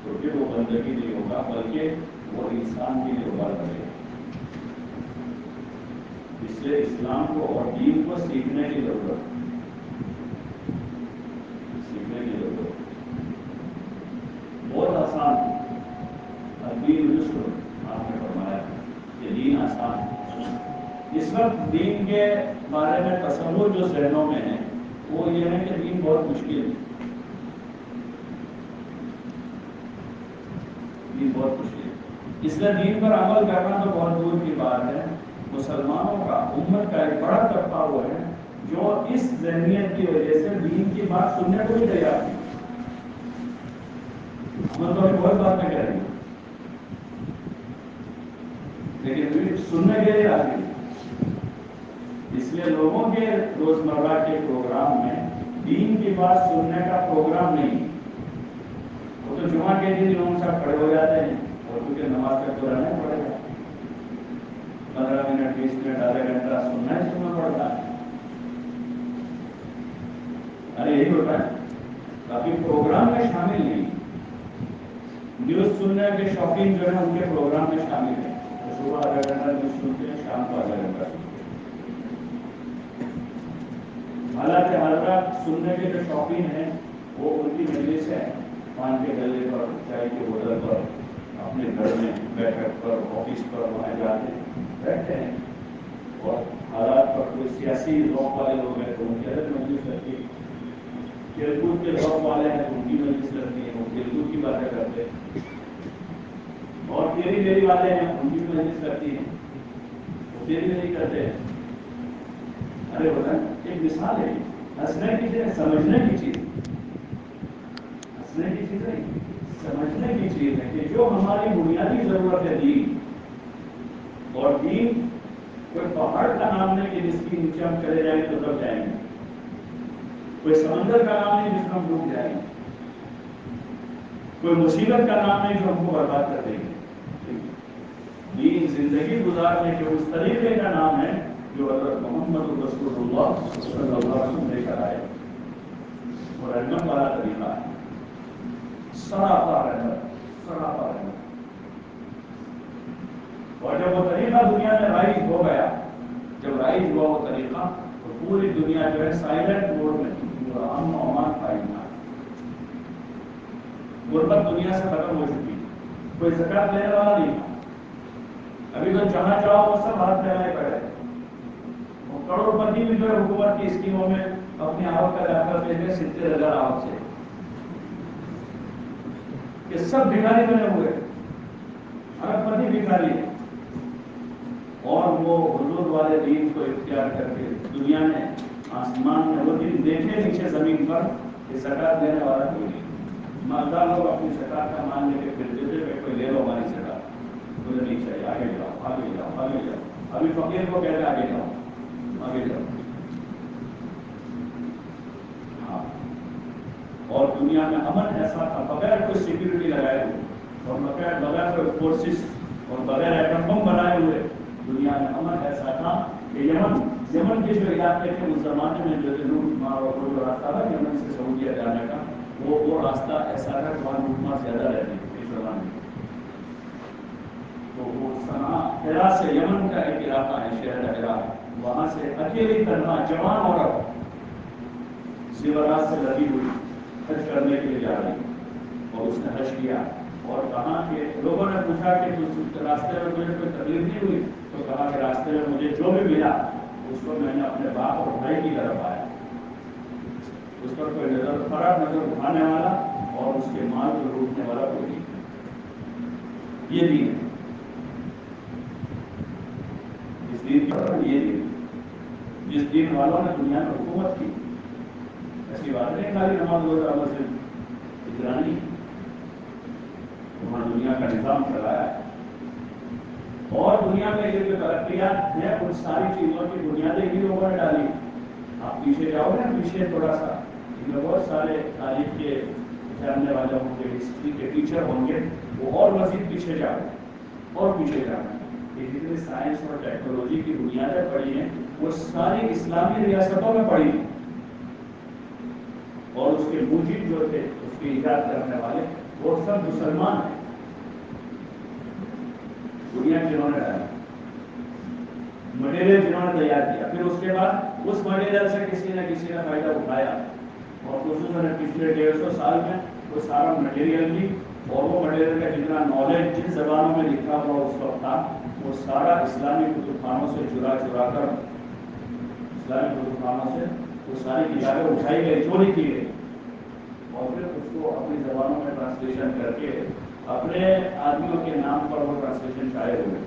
تو پھر وہ بندگی نہیں ہوگا بلکہ وہ انسان کے لیے ہوگا کرے اس لیے اسلام کو اور دین کو سیکھنے کی ضرورت بہت آسان ہے دین یسر آپ نے فرمایا کہ دین آسان ہے اس وقت دین کے بارے میں تصور جو ذہنوں میں ہے وہ یہ ہے کہ دین بہت مشکل ہے دین بہت مشکل ہے اس لیے دین پر عمل کرنا تو بہت دور کی بات ہے مسلمانوں کا امت کا ایک بڑا طبقہ وہ ہے جو اس ذہنیت کی وجہ سے دین کی بات سننے کو بھی تیار نہیں ہم تو بہت بات میں کہہ رہی ہوں لیکن سننے کے لیے راضی اس لیے لوگوں کے روزمرہ کے پروگرام میں دین کی بات سننے کا پروگرام نہیں وہ تو جمعہ کے دن امام صاحب کھڑے ہو جاتے ہیں اور کیونکہ نماز کا تو رہنا پڑے گا 15 منٹ 20 منٹ آدھا گھنٹہ سننا ہی سننا پڑتا ہے ارے یہی ہوتا ہے، باقی پروگرام میں شامل نہیں. نیوز سننے کے شوقین جو ہے ان کے پروگرام میں شامل ہیں، صبح آدھا گھنٹہ نیوز سنتے ہیں، شام کو آدھا گھنٹہ سنتے ہیں. حالانکہ حضرات سننے کے جو شوقین ہیں وہ ان کی مجلس ہے، پان کے گلے پر، چائے کے بوتل پر، اپنے گھر میں بیٹھک پر، آفس پر وہاں جاتے ہیں، بیٹھتے ہیں. اور حالات پر کوئی سیاسی ذوق والے لوگ ہیں تو ان کی الگ مجلس لگتی ہے، کھیل کود کے ذوق والے ہیں تو ان کی مجلس لگتی ہے، وہ کھیل کود کی باتیں کرتے ہیں. اور تیری میری والے ہیں ان کی مجلس لگتی ہے، وہ تیری میری کرتے ہیں. ارے ہوتا ہے، ایک مثال ہے، ہنسنے کی چیز، سمجھنے کی چیز، ہنسنے کی چیز نہیں، سمجھنے کی چیز ہے کہ جو ہماری بنیادی ضرورت ہے دین، اور دین کوئی پہاڑ کا نام نہیں کہ جس کی نیچے ہم چلے جائیں تو دب جائیں گے، کوئی سمندر کا نام نہیں جس میں ہم ڈوب جائیں گے، کوئی مصیبت کا نام نہیں جو ہم کو برباد کر دیں گے. دین زندگی گزارنے کے اس طریقے کا نام ہے جو حضرت محمد رسول اللہ صلی اللہ علیہ وسلم لے کر آئے، اور رحمت والا طریقہ ہے، سراپا رحمت. اور جب وہ طریقہ دنیا میں رائج ہو گیا، جب رائج ہوا وہ طریقہ، تو پوری دنیا جو ہے سائلنٹ موڈ میں پورا امن و امان قائم تھا. غربت دنیا سے ختم ہو چکی، کوئی زکات لینے والا نہیں تھا. ابھی تو جہاں چاہو وہ سب ہاتھ پھیلائے پڑے، کروڑ پتی بھی جو ہے حکومت کی اسکیموں میں اپنی آوک کا داخلہ دے کے 70,000 آوک سے، یہ سب بھکاری بنے ہوئے، ارب پتی بھکاری ہے. اور وہ حضور والے دین کو اختیار کر کے دنیا میں آسمان میں وہ دن دیکھے نیچے زمین پر کہ زکات دینے والا کوئی نہیں. مالدار لوگ اپنی زکات کا مان لے کے پھرتے تھے کہ کوئی لے لو ہماری زکات، مجھے نہیں چاہیے، آگے جاؤ آگے جاؤ آگے جاؤ. ابھی فقیر کو کہتے آگے جاؤ آگے جاؤ. ہاں، اور دنیا میں امن ایسا تھا بغیر کوئی سیکورٹی لگائے ہوئے، اور بغیر کوئی فورسز اور بغیر ایٹم بم بنائے ہوئے، دنیا میں امن ایسا تھا کہ یمن کے جو علاقے تھے اس زمانے میں جو لوٹ مار اور جو راستہ تھا یمن سے سعودیہ جانے کا، وہ راستہ ایسا تھا کہ وہاں لوٹ مار زیادہ رہتی تھی اس زمانے میں. تو وہ ہرا سے یمن کا ایک علاقہ ہے، شہر ہرا، وہاں سے اکیلی تنہا جوان عورت زیورات سے لگی ہوئی حج کرنے کے لیے جا رہی، اور اس نے حج کیا. اور کہا کہ لوگوں نے پوچھا کہ راستے میں مجھے کوئی تکلیف نہیں ہوئی، تو کہا کہ راستے میں مجھے جو بھی ملا اس کو میں نے اپنے باپ اور بھائی کی طرف آیا، اس پر کوئی نظر اٹھانے والا اور اس کے مال کو لوٹنے والا کوئی نہیں. یہ دین ہے، اس دین کی یہ دین، جس دین والوں نے دنیا میں حکومت کی. ایسی بات نہیں خالی نماز روزہ مسجد اجرانی، وہاں دنیا کا نظام چلایا ہے. اور دنیا میں یہ جو ترقیات ہیں ان ساری چیزوں کی بنیادیں بھی لوگوں نے ڈالی. آپ پیچھے جاؤ نا، پیچھے تھوڑا سا، ان میں بہت سارے تعلیم کے جاننے والے ہوں گے، ہسٹری کے ٹیچر ہوں گے، وہ اور مزید پیچھے جاؤ اور پیچھے جانا. یہ جتنی سائنس اور ٹیکنالوجی کی بنیادیں پڑی ہیں وہ ساری اسلامی ریاستوں میں پڑی، اور اس کے موجب جو تھے اس کی ایجاد کرنے والے وہ سب مسلمان ہیں. دنیا جنہوں نے ڈالا مٹیریل، جنہوں نے تیار کیا، پھر اس کے بعد اس مٹیریل سے کسی نہ فائدہ اٹھایا، اور خصوصاً پچھلے 150 سال میں وہ سارا مٹیریل بھی اور وہ مٹیریل کا جتنا نالج جن زبانوں میں لکھا ہوا اس وقت تھا وہ سارا اسلامی کتب خانوں سے چرا کر، اسلامی کتب خانوں سے وہ ساری کتابیں اٹھائی گئی، چوری کی گئی، اور پھر اس کو اپنی زبانوں میں ٹرانسلیشن کر کے اپنے آدمیوں کے نام پر وہ ٹرانسلیشن شائع ہوئے،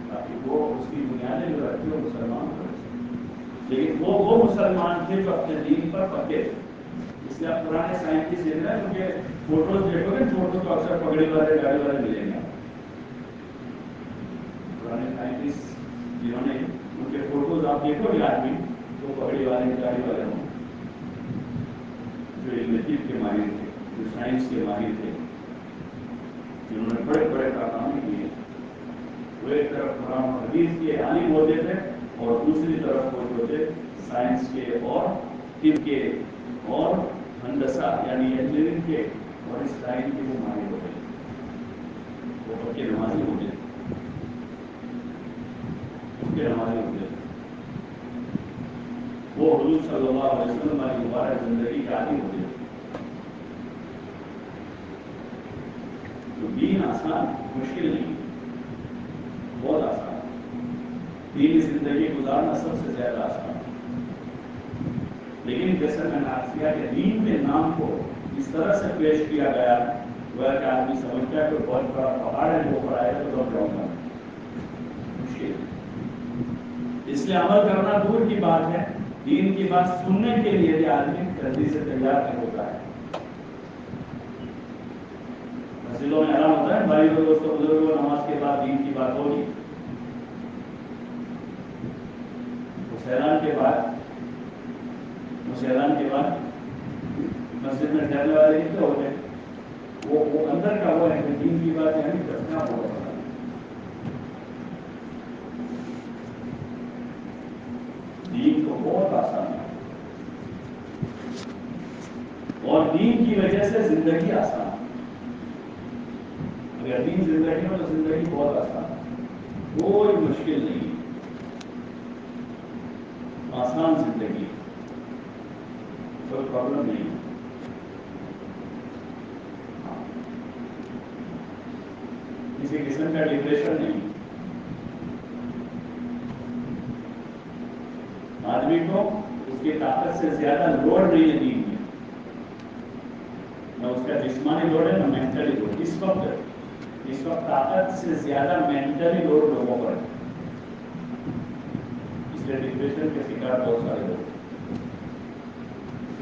تاکہ وہ اس کی بنیادیں جو رکھتی وہ مسلمان ہو. لیکن وہ مسلمان تھے جو اپنے دین پر پکے تھے. اس لیے آپ پرانے سائنٹسٹ دیکھ رہے ہیں، کیونکہ فوٹوز دیکھو گے فوٹو تو اکثر پگڑی والے گاڑی والے ملیں گے. پرانے سائنٹسٹ جنہوں نے ان کے فوٹوز آپ دیکھو گے آدمی تو پگڑی والے گاڑی والے ہوں، جو علم طب کے ماہر تھے، جو سائنس کے ماہر تھے، جنہوں نے بڑے بڑے کارنامے کیے. وہ ایک طرف قرآن حدیث کے عالم ہوتے تھے اور دوسری طرف وہ جو تھے سائنس کے اور طب کے اور ہندسہ یعنی انجینئرنگ کے اور اس لائن کے وہ ماہر ہو گئے، وہ پڑھ کے نمازی ہو گئے، ان کے نمازی ہو گئے، وہ حضور صلی اللہ علیہ وسلم والی مبارک زندگی کے عادی ہو گئے. تو دین آسان مشکل نہیں، بہت آسان. دینی زندگی گزارنا سب سے زیادہ آسان، لیکن جیسا میں نے عرض کیا کہ دین کے نام کو اس طرح سے پیش کیا گیا وہ کہ آدمی سمجھتا ہے کہ بہت بڑا پہاڑ ہے جو اوپر آئے گا تو دب جاؤں گا، مشکل. اس لیے عمل کرنا دور کی بات ہے، دین کی بات سننے کے لیے بھی آدمی جلدی سے تیار نہیں ہوتا ہے. مسجدوں میں اعلان ہوتا ہے بھائی دوستوں بزرگوں نماز کے بعد دین کی بات ہوگی. اعلان کے بعد مسجد میں ٹھہرنے والے کتنے ہوتے ہیں؟ وہ اندر کا ہوا ہے کہ دین کی بات یعنی کرنا ہوگا. دین تو بہت آسان ہے اور دین کی وجہ سے زندگی آسان ہے. اگر دین زندگی ہو تو زندگی بہت آسان ہے، کوئی مشکل نہیں، آسان زندگی، کوئی پرابلم نہیں. کسی قسم کا ڈپریشن نہیں. آدمی کو اس کی طاقت سے زیادہ لوڈ نہیں ہے دین میں، نہ اس کا جسمانی لوڈ ہے نہ مینٹلی لوڈ. اس وقت طاقت سے زیادہ مینٹلی لوڈ لوگوں پر ہے، اس لیے ڈپریشن کے شکار بہت سارے لوگ.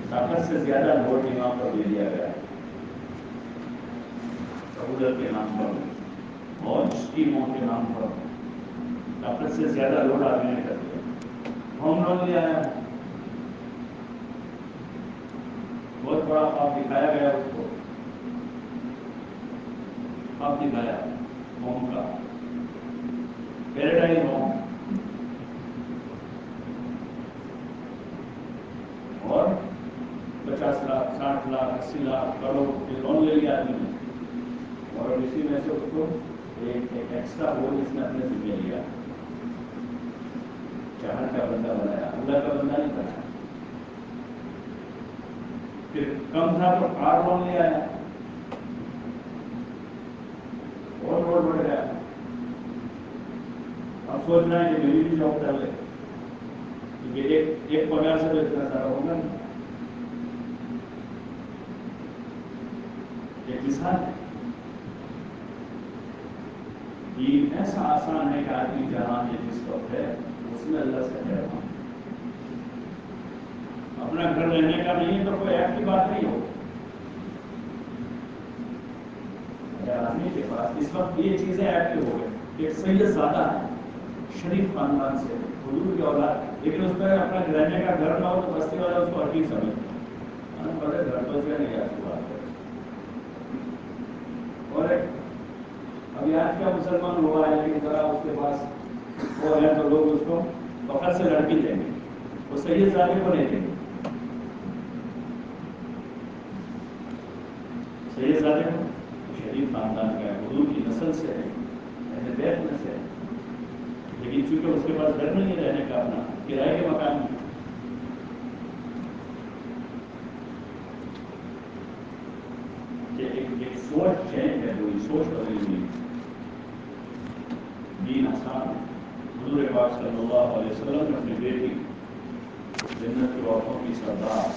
طاقت سے زیادہ لوڈ امام پر دے دیا گیا ہے سہولت کے نام پر اور اسکیموں کے نام پر. طاقت سے زیادہ لوڈ آدمی نے کر دیا. ہوم لون لیا ہے، بہت بڑا خواب دکھایا گیا، اس کو خواب دکھایا ہوم کا، پیراڈائز ہوم، اور 50 لاکھ 60 لاکھ 80 لاکھ کروڑ کے لون لے لیا آدمی نے، اور اسی میں سے اس کو ایک ایکسٹرا بول اس نے اپنے ذمہ لیا. چاہت کا بندہ بنایا، اللہ کا بندہ نہیں بنایا. پھر کم تھا تو کار لون لے آیا اور لوڈ بڑھ گیا. اب سوچ رہے ہیں کہ میری بھی جاب کر لے، کیونکہ ایک پگار سے تو اتنا سارا ہوگا نہیں. ایک مثال ہے، دین ایسا آسان ہے کہ آدمی جہاں ہے جس وقت ہے اس میں اللہ سے کہہ رہا ہوں. اپنا گھر رہنے کا نہیں ہے تو کوئی ایپ کی بات نہیں ہو. اگر آدمی کے پاس اس وقت یہ چیزیں ایکٹیو ہو گئے، ایک سید زیادہ ہے شریف خاندان سے حضور کی اولاد، لیکن اس میں اپنا رہنے کا گھر نہ ہو تو بستی والا اس کو حقیر سمجھتے بڑے گھر تو سے نہیں آتی بات ہے. اور ابھی آج کا مسلمان ہوا ہے لیکن ذرا اس کے پاس وہ ہے تو لوگ اس کو فخر سے لڑکی دیں گے، وہ سید زادے کو نہیں دیں گے. سید زادے کو شریف خاندان کا ہے، حضور کی نسل سے ہے، اہل بیت میں سے ہے، لیکن چونکہ اس کے پاس گھر نہیں رہنے کا اپنا کرائے کے مکان میں. ایک سوچ چینج ہے، کوئی سوچ بدلی ہوئی. دین آسان ہے. حضور پاک صلی اللہ علیہ وسلم نے اپنی بیٹی جنت کی عورتوں کی سردار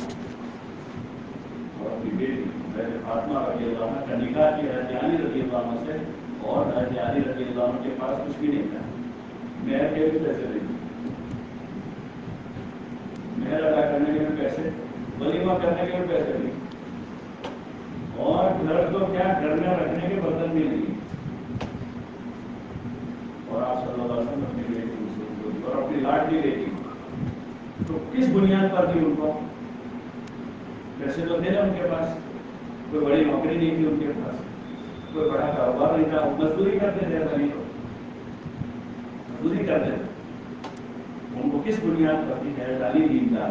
اور اپنی بیٹی حضرت فاطمہ رضی اللہ عنہ کا نکاح کیا حضرت علی رضی اللہ عنہ سے، اور حضرت علی رضی اللہ عنہ کے پاس کچھ بھی نہیں تھا. مہر کے بھی پیسے نہیں تھے، مہر ادا کرنے کے بھی پیسے، ولیمہ کرنے کے بھی پیسے نہیں، اور گھر تو کیا گھر میں رکھنے کے برتن بھی نہیں. اور آپ صلی اللہ علیہ وسلم اپنی بیٹی اور اپنی لاڈلی بیٹی تو کس بنیاد پر تھی؟ ان کو پیسے تو تھے نا ان کے پاس، کوئی بڑی نوکری نہیں تھی ان کے پاس، کوئی بڑا کاروبار نہیں تھا، مزدوری کرتے تھے، نہیں تو مزدوری کرتے تھے. ان کو کس بنیاد پر تھی؟ ہے ڈالی دیندار.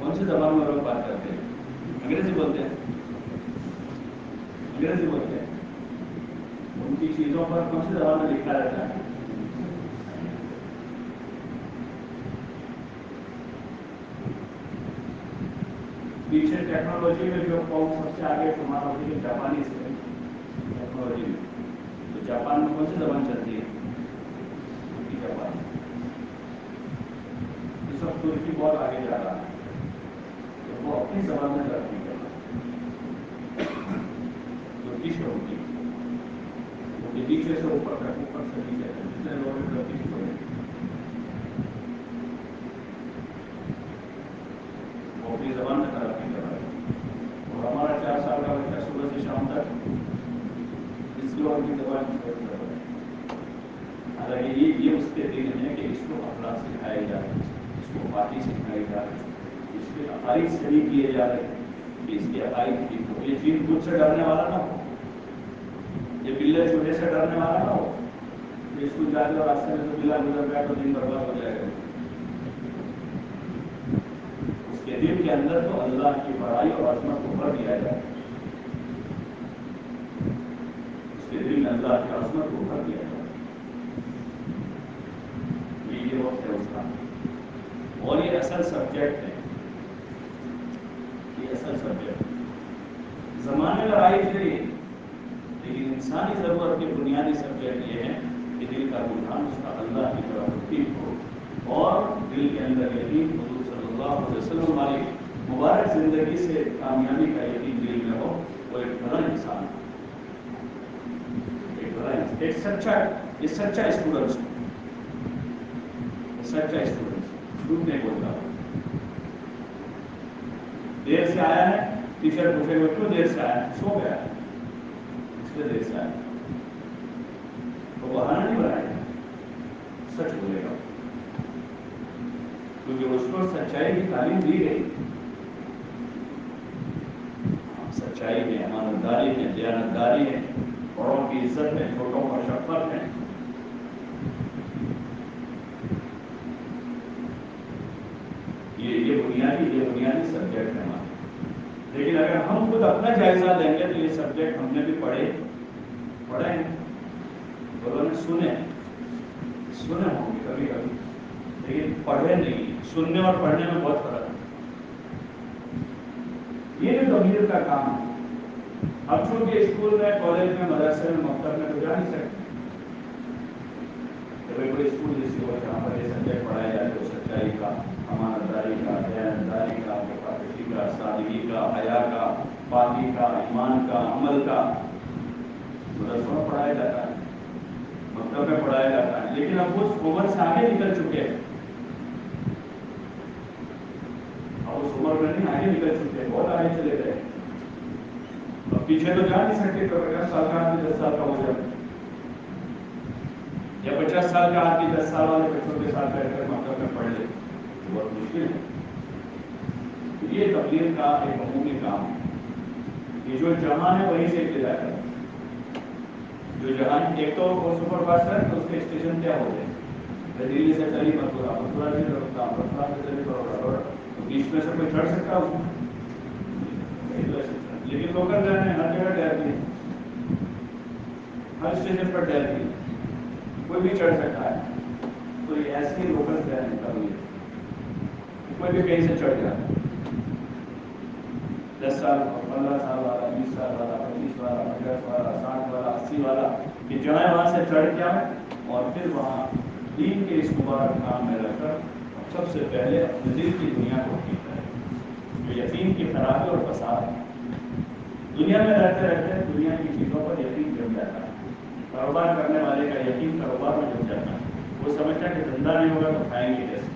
کون سی زبان میں لوگ بات کرتے ہیں؟ انگریزی بولتے ہیں، انگریزی بولتے ہیں. ان کی چیزوں پر کون سی زبان میں لکھا رہتا ہے؟ پیچھے ٹیکنالوجی میں جو قوم سب سے آگے شمار ہوتی ہے جاپانی سے ٹیکنالوجی میں. تو جاپان میں کون سی زبان چلتی ہے؟ جاپان. اس وقت ترکی بہت آگے جا رہا ہے تو وہ اپنی زبان میں ترقی کر رہا ہے. ترکیش ہوگی کیونکہ نیچے سے اوپر تک، اوپر سے نیچے تک جتنے لوگ ترکیش ہوئے وہ اپنی زبان میں ترقی کر رہا ہے. اور ہمارا 4 سال کا بچہ صبح سے شام تک اس کو اپنی زبان میں کر رہا ہے. حالانکہ یہ اس کے دن ہے کہ اس کو اخلاق سکھائے جا رہے ہیں، اس کو پاکی سکھائی جا رہی ہے، اس کے عقائد صحیح کیے جا رہے ہیں کہ اس کے عقائد ٹھیک ہو. یہ چیز خود سے ڈرنے والا نہ ہو، یہ بلے چوہے سے ڈرنے والا نہ ہو. اسکول جاتے اور راستے میں تو بلا گزر گیا تو دن برباد ہو جائے گا. اس کے دل کے اندر تو اللہ کی بڑائی اور عظمت کو بھر دیا جائے. اس کے دل میں اللہ کی عظمت کو بھر دیا جائے. یہ وقت ہے اس کا، اور یہ اصل سبجیکٹ ہے. یہ اصل سبجیکٹ ہے. زمانے لڑائی چلیے، لیکن انسانی ضرورت کے بنیادی سبجیکٹ یہ ہے کہ دل کا رجحان اس کا اللہ کی طرف ٹھیک ہو، اور دل کے اندر یقین حضور صلی اللہ علیہ وسلم والی مبارک زندگی سے کامیابی کا یقین دل میں ہو. وہ ایک بڑا انسان ہے، ایک سچا، یہ سچا اسٹوڈنٹ، سچا اسٹوڈنٹ جھوٹ نہیں بولتا. دیر سے آیا ہے، ٹیچر پوچھے گا کیوں دیر سے آیا؟ سو گیا اس لیے دیر سے آیا. تو بہانا نہیں بنائے گا، سچ بولے گا، کیونکہ اس کو سچائی کی تعلیم دی گئی. سچائی میں امانتداری ہے، دیانتداری ہے، بڑوں کی عزت ہے، چھوٹوں پر شفقت ہے. یہ بنیادی سبجیکٹ ہے ہمارے. لیکن اگر ہم خود اپنا جائزہ لیں گے تو یہ سبجیکٹ ہم نے بھی پڑھے ہیں، لوگوں نے سنے ہوں گے کبھی کبھی، لیکن پڑھے نہیں. سننے اور پڑھنے میں بہت فرق ہے. یہ جو ضمیر کا کام ہے، اب چونکہ اسکول میں، کالج میں، مدرسے میں، مکتب میں تو جا نہیں سکتے. کوئی اسکول جیسی ہو جہاں پر یہ سبجیکٹ پڑھایا جائے تو سچائی کا، امانتداری کا، دیانتداری کا، وفاداری کا، سادگی کا، حیا کا، پاکی کا، ایمان کا، عمل کا مدرسوں میں پڑھایا جاتا ہے، مکتب میں پڑھایا جاتا ہے. لیکن اب اس عمر سے آگے نکل چکے ہیں، اب اس عمر میں نہیں آگے نکل چکے، بہت آگے چلے گئے. اب پیچھے تو جا نہیں سکتے. تو 50 سال کا آدمی 10 سال کا ہو جائے، یا 50 سال کا آدمی 10 سال والے بچوں کے ساتھ بیٹھ کر مکتب میں پڑھ لے، بہت مشکل ہے. یہ تبلیغ کا ایک عمومی کام ہے کہ جو جہان ہے وہیں سے ابتدا کریں. جو جہان ایک تو وہ سپر فاسٹ ہے تو اس کے اسٹیشن کیا ہو جائے، دلی سے چلی متھرا، متھرا سے رفتہ، متھرا سے چلی بڑوڑا، بیچ میں سے کوئی چڑھ سکتا ہے اس میں؟ لیکن لوکل ٹرین ہے، ہر جگہ ٹہرتی ہے، ہر اسٹیشن پر ٹہرتی ہے، کوئی بھی چڑھ سکتا ہے. تو یہ ایسی لوکل ٹرین کبھی ہے، کوئی بھی کہیں سے چڑھ جاتا ہے. 10 سال، 15 سال والا، 20 سال والا، 25 والا، 50 والا، 60 والا، 80 والا، کہ جائیں وہاں سے چڑھ کے آئے اور پھر وہاں دین کے اس مبارک کام میں رہ کر سب سے پہلے اپنے دل کی دنیا کو ٹھیک کرے. جو یقین کی خرابی اور فساد ہے، دنیا میں رہتے رہتے دنیا کی چیزوں پر یقین جم جاتا ہے. کاروبار کرنے والے کا یقین کاروبار میں جم جاتا ہے، وہ سمجھتا ہے کہ دھندا نہیں ہوگا تو کھائیں گے کیسے.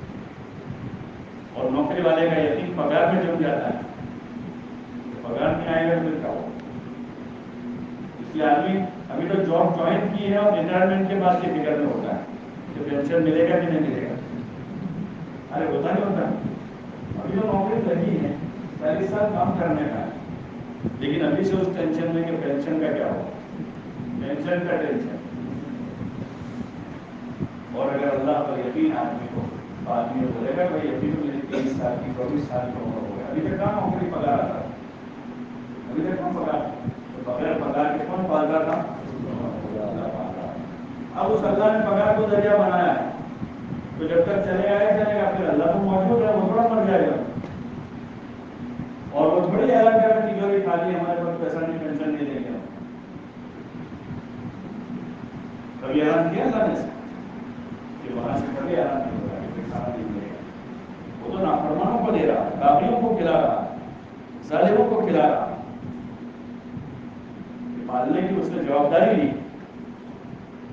اور نوکری والے کا یقین پگار میں جم جاتا ہے، پگار نہیں آئے گا پھر کیا ہوگا. اس لیے آدمی ابھی تو جاب جوائن کی ہے اور ریٹائرمنٹ کے بعد کی فکر میں ہوتا ہے کہ پینشن ملے گا کہ نہیں ملے گا. ارے ہوتا نہیں ہوتا، ابھی تو نوکری لگی ہے، 40 سال کام کرنے کا ہے، لیکن ابھی سے اس ٹینشن میں کہ پینشن کا کیا ہوگا، پینشن کا ٹینشن. اور اگر اللہ پر یقین آدمی کو آدمی بولے گا بھائی ابھی تو میری 23 سال کی 24 سال کی عمر ہو گیا، ابھی تک کہاں نوکری پگار آتا، ابھی تک کہاں پگار، تو بغیر پگار کے کون پال رہا تھا؟ اللہ پال رہا ہے۔ اب اس اللہ نے پگار کو ذریعہ بنایا ہے، تو جب تک چلے آئے چلے گا، پھر اللہ تو موجود ہے، وہ تھوڑا مر جائے گا، اور وہ تھوڑی اعلان کر رہا کہ جو خالی ہمارے پاس پیسہ نہیں، پینشن نہیں دیں گے، کبھی اعلان کیا اللہ نے کہ وہاں سے کبھی اعلان نہیں ہوگا کہ کوئی کھانا نہیں ملے گا، وہ تو نافرمانوں کو دے رہا ہے، کافروں کو کھلا رہا ہے، ظالموں کو کھلا رہا ہے، پالنے کی اس نے جوابداری لی،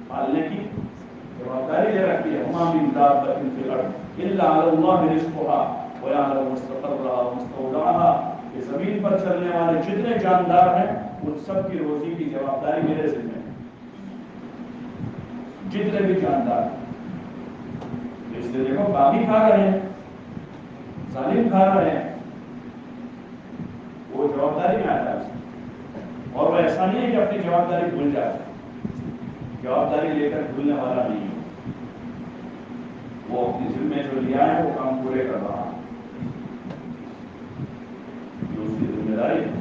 پالنے کی جوابداری لے رکھی ہے۔ وما من دابۃ فی الارض الا علی اللہ رزقها ویعلم مستقرها ومستودعها، کہ زمین پر چلنے والے جتنے جاندار ہیں ان سب کی روزی کی جوابداری میرے ذمہ ہے، جتنے بھی جاندار، اس لیے دیکھو باغی کھا رہے ہیں، ظالم کھا رہے ہیں، وہ جوابداری میں آتا ہے، اور وہ ایسا نہیں ہے کہ اپنی جوابداری بھول جائے، جوابداری لے کر بھولنے والا نہیں ہے، وہ اپنی ذمہ جو لیا ہے وہ کام پورے کر رہا ہے، جو اس کی ذمہ داری ہے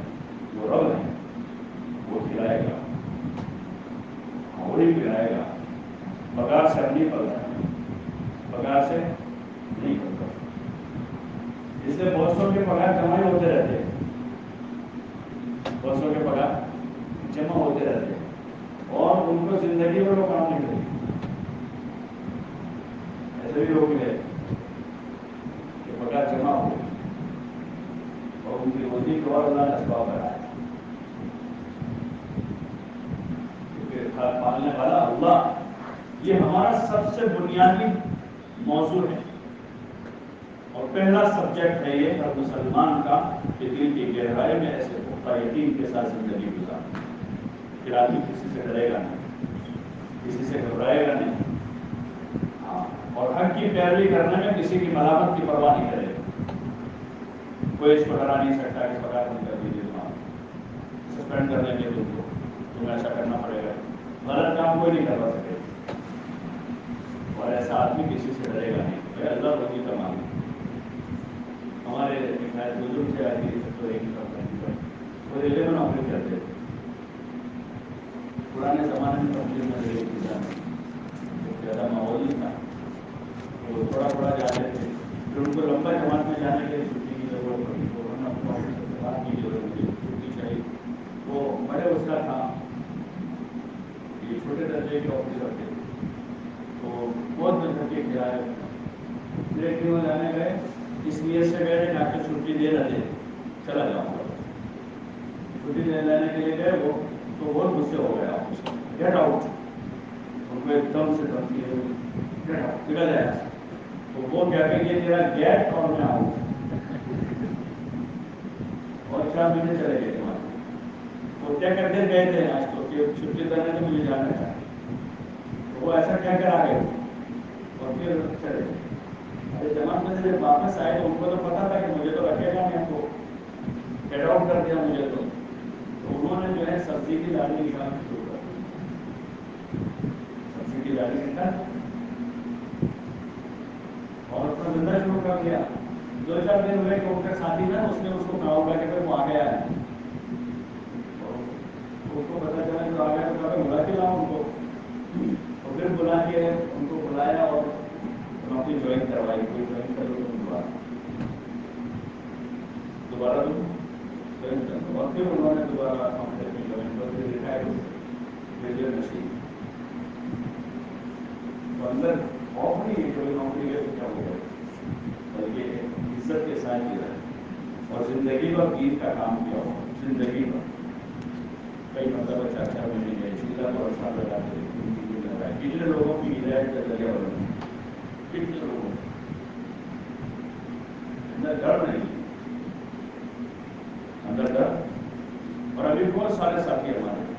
وہ رب ہے، وہ کھلائے گا، وہی پلائے گا، پگار سے ہم نہیں پل رہے ہیں، پگار سے نہیں پل رہا، اس لیے بہت سو کے پگار جمع ہی ہوتے رہتے ہیں، بہت سو کے پگار جمع ہوتے رہتے ہیں، اور ان کو زندگی میں وہ کام نہیں کرتے، ایسے بھی لوگ ملے کہ پگار جمع ہو اور ان کی روزی کو اور اللہ نے اسباب بنایا، کیونکہ پالنے والا اللہ، یہ ہمارا سب سے بنیادی موضوع ہے اور پہلا سبجیکٹ ہے یہ ہر مسلمان کا، کہ دل کی گہرائی میں ایسے پختہ یقین کے ساتھ زندگی گزارنا، پھر آدمی کسی سے ڈرے گا نہیں، کسی سے گھبرائے گا نہیں، ہاں، اور حق کی پیروی کرنے میں کسی کی ملامت کی پرواہ نہیں کرے گا، کوئی اس کو ڈرا نہیں سکتا کہ پگار نہیں کر دیجیے، سسپینڈ کر دیں گے تم کو، تمہیں ایسا کرنا پڑے گا، غلط کام کوئی نہیں کروا سکے، اور ایسا آدمی کسی سے ڈرے گا نہیں، بھائی اللہ روزی کا مالک، ہمارے بزرگ سے آتی تو ایک وہ ریلوے میں نوکری کرتے تھے، پرانے زمانے میں تبدیل میں ریلوے کی زیادہ ماحول نہیں تھا، تو تھوڑا تھوڑا جاتے تھے، پھر ان کو لمبا جماعت میں جانے کے لیے چھٹی کی ضرورت پڑی، تو انہوں نے اپنے آفس سے بات کی ضرورت مجھے چھٹی چاہیے، وہ بڑے اس کا تھا، یہ چھوٹے درجے کے آفیسر تھے، تو بہت دن تک یہ کرایہ بریک میں جانے گئے، اس نیت سے گئے کہ آپ کو چھٹی دے نہ دے چلا جاؤں گا، چھٹی لینے کے لیے گئے، وہ تو بہت غصے ہو گیا، گیٹ آؤٹ، ان کو ایک دم سے دھمکی ہے، گیٹ آؤٹ، نکل جائے، تو وہ کیا کہ یہ تیرا گیٹ اور میں آؤں، اور 4 مہینے چلے گئے تمہارے، وہ کیا کرتے گئے تھے آج تو کہ چھٹی دینے تو مجھے جانا ہے، تو وہ ایسا کیا کر آگے، اور پھر چلے گئے، ارے جماعت میں سے جب واپس آئے تو ان کو تو پتا تھا کہ مجھے تو رکھے گا نہیں، کو گیٹ آؤٹ کر دیا مجھے، تو انہوں نے جو ہے سبزی کی داڑھی نکالنا شروع کر دی، سبزی کی داڑھی نکال اور اپنا دھندا شروع کر دیا، 2-4 دن ہوئے کہ ان کا ساتھی نا اس نے اس کو کہا ہوگا کہ وہ آ گیا ہے، اس کو پتا چلا جو آ گیا تو کہا بلا کے لاؤ ان کو، اور پھر بلا کے ان کو بلایا اور نوکری جوائن کروائی، کوئی جوائن کر لو دوبارہ تو جوائن کر لو، اور پھر انہوں نے دوبارہ نوکری میں جوائن کر کے ریٹائر ہو گئے، ریلوے نشین، تو اندر خوف نہیں ہے کوئی نوکری ہے تو کیا ہو گیا، بلکہ عزت کے ساتھ یہ رہے، اور زندگی پر دین کا کام کیا ہو، زندگی پر کئی مرتبہ 4-4 مہینے گئے، چیزیں کو ارسال لگاتے تھے، ان کی ذمہ داری، کتنے لوگوں کی ہدایت کا ذریعہ بنے، کتنے لوگوں اندر ڈر نہیں، اندر ڈر، اور ابھی بہت سارے ساتھی ہمارے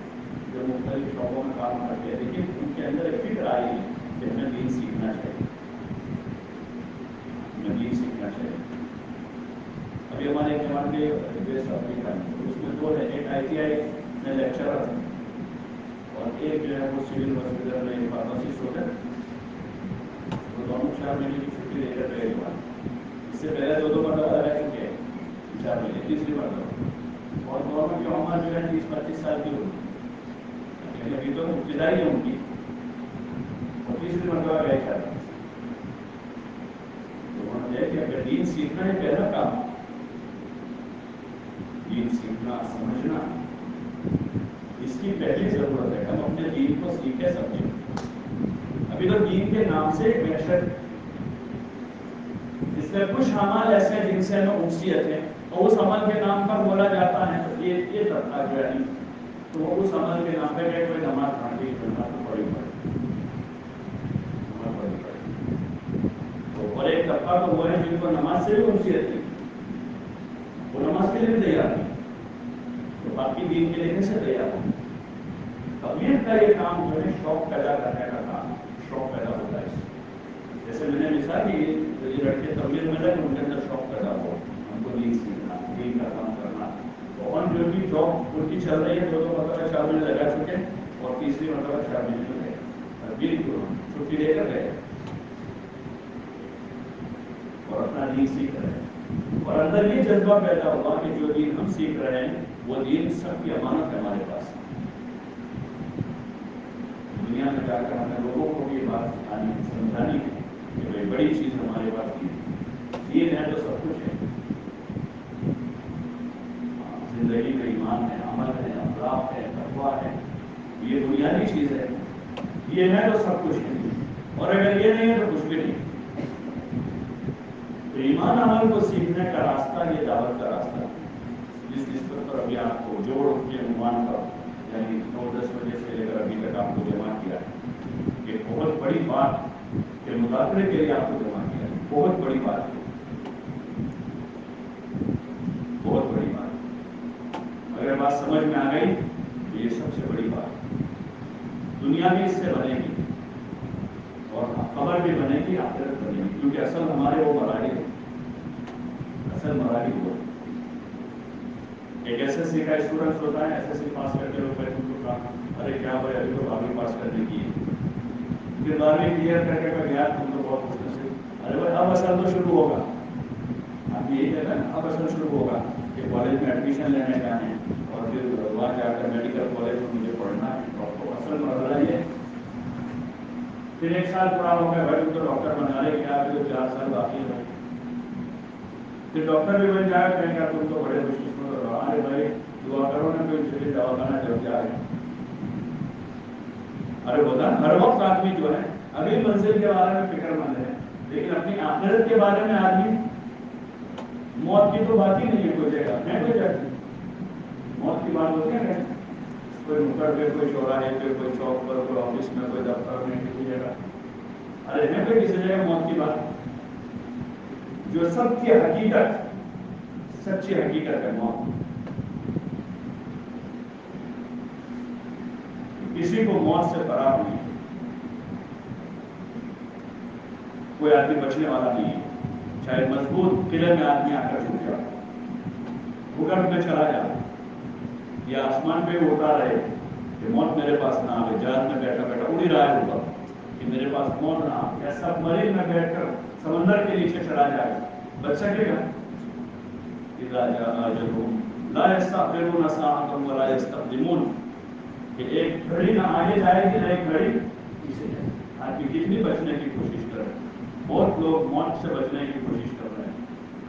جو مختلف شعبوں میں کام کرتے ہیں، لیکن ان کے اندر ایک فکر آئی ہے کہ ہمیں دین سیکھنا چاہیے، ہمیں دین سیکھنا چاہیے۔ ابھی ہمارے ایک جماعت کے ویسٹ افریقہ میں، اس میں 2 ہے، ایک ITI میں لیکچرر ہے اور ایک جو ہے وہ سول ہاسپٹل میں فارماسسٹ ہوتا ہے، وہ دونوں 4 مہینے کی چھٹی چھٹی لے کر گئے ہوا. اس سے پہلے 2 مرتبہ رہ چکے ہیں 4 مہینے, تیسری مرتبہ. اور گورنمنٹ کی عمر جو ہے 30-35 سال کی ہوگی, لیکن ابھی تو ابتدائی ہے ان کی, اور تیسری مرتبہ گئے 4 مہینے. تو انہوں نے کہ اگر دین سیکھنا ہے پہلا کام, دین سیکھنا سمجھنا, اس کی پہلی ضرورت ہے. ہم اپنے دین کو سیکھے سمجھیں. ابھی تو دین کے نام سے ایک وحشت, اس میں کچھ عمل ایسے ہیں جن سے ہمیں انسیت ہے, اور اس عمل کے نام پر بولا جاتا ہے تو یہ طبقہ جو ہے تو وہ اس عمل کے نام پہ کہ کوئی نماز پڑھنے کی نماز تو پڑھی تو, اور ایک طبقہ تو وہ ہے جن کو نماز سے بھی انسیت ہے, وہ نماز کے لیے بھی تیار نہیں, تو باقی دین کے لیے کیسے تیار ہوں. تبلیغ کا یہ کام جو ہے شوق پیدا کرنے کا کام, شوق پیدا ہوتا ہے. جیسے میں نے مثال دی, یہ لڑکے تبلیغ میں لگے, ان کے اندر شوق پیدا ہوا, ہم کو دین سیکھنا, دین کا کام کرنا. تو ان جو بھی جاب ان کی چل رہی ہے 2 مرتبہ 4 مہینے لگا چکے, اور تیسری مرتبہ 4 مہینے میں گئے, تبلیغ کو چھٹی لے کر گئے اور اپنا دین سیکھ رہے ہیں. اور اندر یہ جذبہ پیدا ہوا کہ جو دین ہم سیکھ رہے ہیں وہ دین سب کی امانت ہے ہمارے پاس. دنیا میں جا کر ہمیں لوگوں کو بھی یہ بات سکھانی سمجھانی ہے کہ بھائی بڑی چیز ہمارے پاس دین ہے تو سب کچھ ہے. زندگی میں ایمان ہے, عمل ہے, اخلاق ہے, تقویٰ ہے, یہ بنیادی چیز ہے. یہ ہے تو سب کچھ ہے, اور اگر یہ نہیں ہے تو کچھ بھی نہیں. تو ایمان عمل کو سیکھنے کا راستہ یہ دعوت کا راستہ, جس نسبت پر ابھی آپ کو جوڑ کے عنوان پر یعنی 9-10 بجے سے لے کر ابھی تک آپ کو جمع کیا ہے, کہ بہت بڑی بات کے مذاکرے کے لیے آپ کو جمع کیا ہے. بہت بڑی بات ہے, بہت بڑی بات. اگر بات سمجھ میں آ گئی تو یہ سب سے بڑی بات. دنیا بھی اس سے بنے گی, اور قبر بھی بنے گی, آخرت بنے گی, کیونکہ اصل ہمارے وہ مراحل ہے, اصل مراحل وہ. ایک ایس ایس سی کا اسٹوڈنٹ ہوتا ہے, ایس ایس سی پاس کرتے ہوئے پھر ان کو کہا ارے کیا بھائی ابھی تو 12ویں پاس کرنے کی ہے, پھر 12ویں کلیئر کر کے میں گیا تم تو بہت خوش نصیب, ارے بھائی اب اصل تو شروع ہوگا. اب یہی کہتا ہے نا, اب اصل شروع ہوگا کہ کالج میں ایڈمیشن لینے جانے ہیں, اور پھر وہاں جا کر میڈیکل کالج میں مجھے پڑھنا ہے, اور تو اصل مرحلہ یہ. پھر 1 سال پورا ہو گیا, بھائی تم تو ڈاکٹر بنا رہے, کیا ابھی تو 4 سال باقی ہے. پھر ڈاکٹر بھی بن جائے, کہیں گا تم تو بڑے خوش قسمت ہو, ارے بھائی دعا کرو نا کوئی چلیے دوا کھانا جب جائے. ارے ہوتا ہر وقت آدمی جو ہے ابھی منزل کے بارے میں فکر مند ہے, لیکن اپنی آخرت کے بارے میں آدمی, موت کی تو بات ہی نہیں ہے کوئی جگہ میں, کوئی جگہ موت کی بات ہوتی ہے, کوئی نکڑ پہ, کوئی چوراہے پہ, کوئی چوک پر, کوئی آفس میں, کوئی دفتر میں, کسی جگہ. ارے ہے کوئی کسی جگہ موت کی بات, جو سب کی حقیقت, سچی حقیقت ہے موت. کسی کو موت سے فرار نہیں, کوئی آدمی بچنے والا نہیں ہے. چاہے مضبوط قلعے میں آدمی آ کر چھوٹ جائے, بھوگرب میں چلا جائے, یا آسمان پہ اڑتا رہے کہ موت میرے پاس نہ آئے, جہاز میں بیٹھا بیٹھا اڑی رہا ہے اوپر کہ میرے پاس موت نہ آئے, یا سب مریض میں بیٹھ کر سمندر کے نیچے چلا جائے, بچ سکے گا؟ اذا جاء اجلهم لا يستأخرون ساعة ولا يستقدمون, کہ ایک گھڑی نہ آگے جائے گی نہ ایک گھڑی پیچھے جائے گی. آدمی کتنی بچنے کی کوشش کر رہے ہیں, بہت لوگ موت سے بچنے کی کوشش کر رہے ہیں.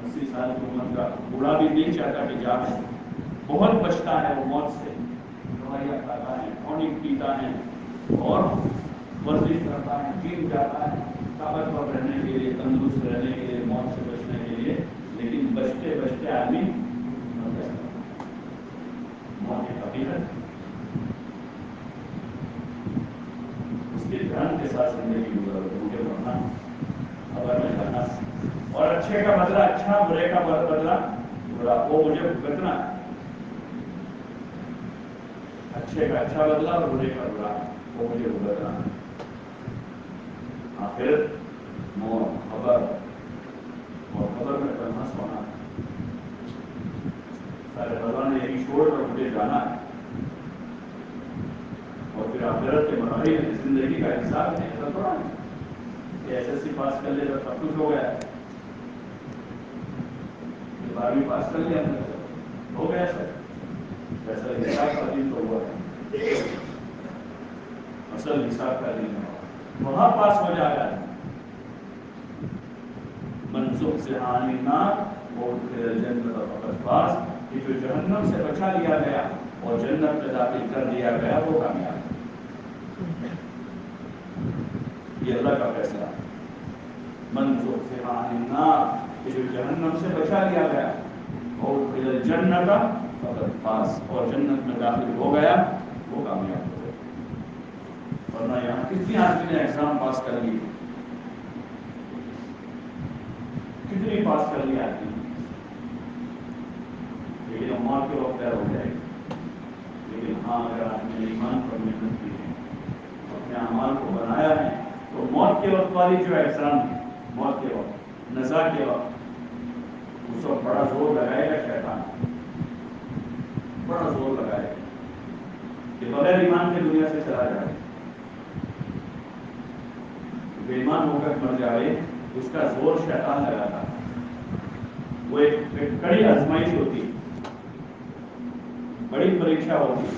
80 سال کی عمر کا بوڑھا بھی نہیں چاہتا کہ جائے, بہت بچتا ہے وہ موت سے, دوائیاں کھاتا ہے, ٹونک پیتا ہے, اور ورزش کرتا ہے, جم جاتا ہے طاقتور رہنے کے لیے, تندرست رہنے کے لیے, موت سے بچنے کے لیے. لیکن بچتے بچتے آدمی مر جاتا ہے. موت ایک حقیقت, اس کے دھیان کے ساتھ زندگی گزارو, مجھے مرنا, خبر میں جانا, اور اچھے کا بدلہ اچھا, برے کا بدلہ برا, وہ مجھے بھگتنا ہے. اچھے کا اچھا بدلہ اور برے کا برا, وہ مجھے بھگتنا ہے. آخرت, موت, خبر, اور خبر میں پڑھنا سونا, سارے بھگوان نے یہی چھوڑ کر مجھے جانا ہے. اور پھر آخرت کے مراحل زندگی کا حساب ہے, ایسا تھوڑا ہے. کہ ایس ایس سی پاس کر لے تو سب کچھ ہو گیا، 12ویں پاس کر لیا ہو گیا سر، ویسا حساب کا دن تو ہوا ہے، اصل حساب کا دن ہوا وہاں پاس ہو جائے گا، منسوخ سے آنی نار اور جنت فقط پاس، کہ جو جہنم سے بچا لیا گیا اور جنت میں داخل کر دیا گیا وہ کامیاب، یہ اللہ کا فیصلہ ہے، منسوخ سے آنی نار، کہ جو جہنم سے بچا لیا گیا اور جنت فقط پاس، اور جنت میں داخل ہو گیا وہ کامیاب ہو گیا، ورنہ یہاں کتنی آدمی نے ایگزام پاس کر لی، کتنی پاس کر لی آدمی، لیکن موت کے وقت طے ہو جائے گی، لیکن ہاں اگر آدمی نے ایمان پر محنت کی ہے، اپنے اعمال کو بنایا ہے، تو موت کے وقت والی جو ایگزام ہے، موت کے وقت، نزا کے وقت، اس وقت بڑا زور لگائے گا شیطان، بڑا زور لگائے گا کہ بغیر ایمان کے دنیا سے چلا جائے، بے ایمان ہو کر مر جائے، اس کا زور شیطان لگاتا ہے، وہ ایک کڑی آزمائش ہوتی ہے، بڑی پریکشا ہوتی ہے،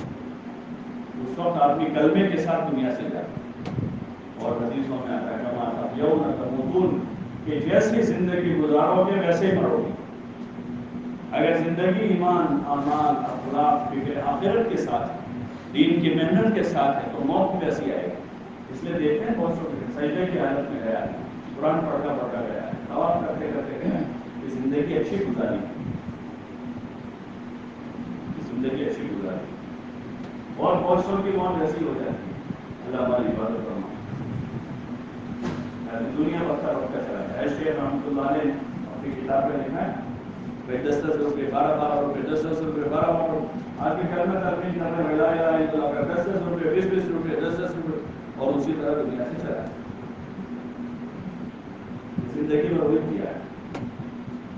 اس وقت آدمی کلمے کے ساتھ دنیا سے جاتا، اور حدیثوں میں آتا ہے کما تحیون تموتون، کہ جیسی زندگی گزارو گے ویسے ہی مرو گے، اگر زندگی ایمان، اعمال، اخلاق، فکر آخرت کے ساتھ، دین کی محنت کے ساتھ ہے تو موت بھی ویسی آئے گی، اس لیے دیکھتے ہیں بہت سے سجدے کی حالت میں گیا ہے، قرآن پڑھتا پڑھتا گیا ہے، طواف کرتے کرتے گیا ہے، کہ زندگی اچھی گزاری، زندگی اچھی گزاری، اور بہت سو کی موت ایسی ہو جاتی ہے، اللہ ہماری عبادت فرمائے، دنیا وقت وقت چلا ہے، شیخ رحمۃ اللہ علیہ اپنی کتاب میں لکھا ہے، 10-10 روپے، 12-12 روپے، 10-10 روپے، 12 روپے، آج کی کلمہ تلقین کر رہے ہیں لا الہ الا اللہ کا 10-10 روپے، 20-20 روپے، 10-10 روپے، اور اسی طرح دنیا سے چلا ہے، زندگی میں وہی کیا ہے،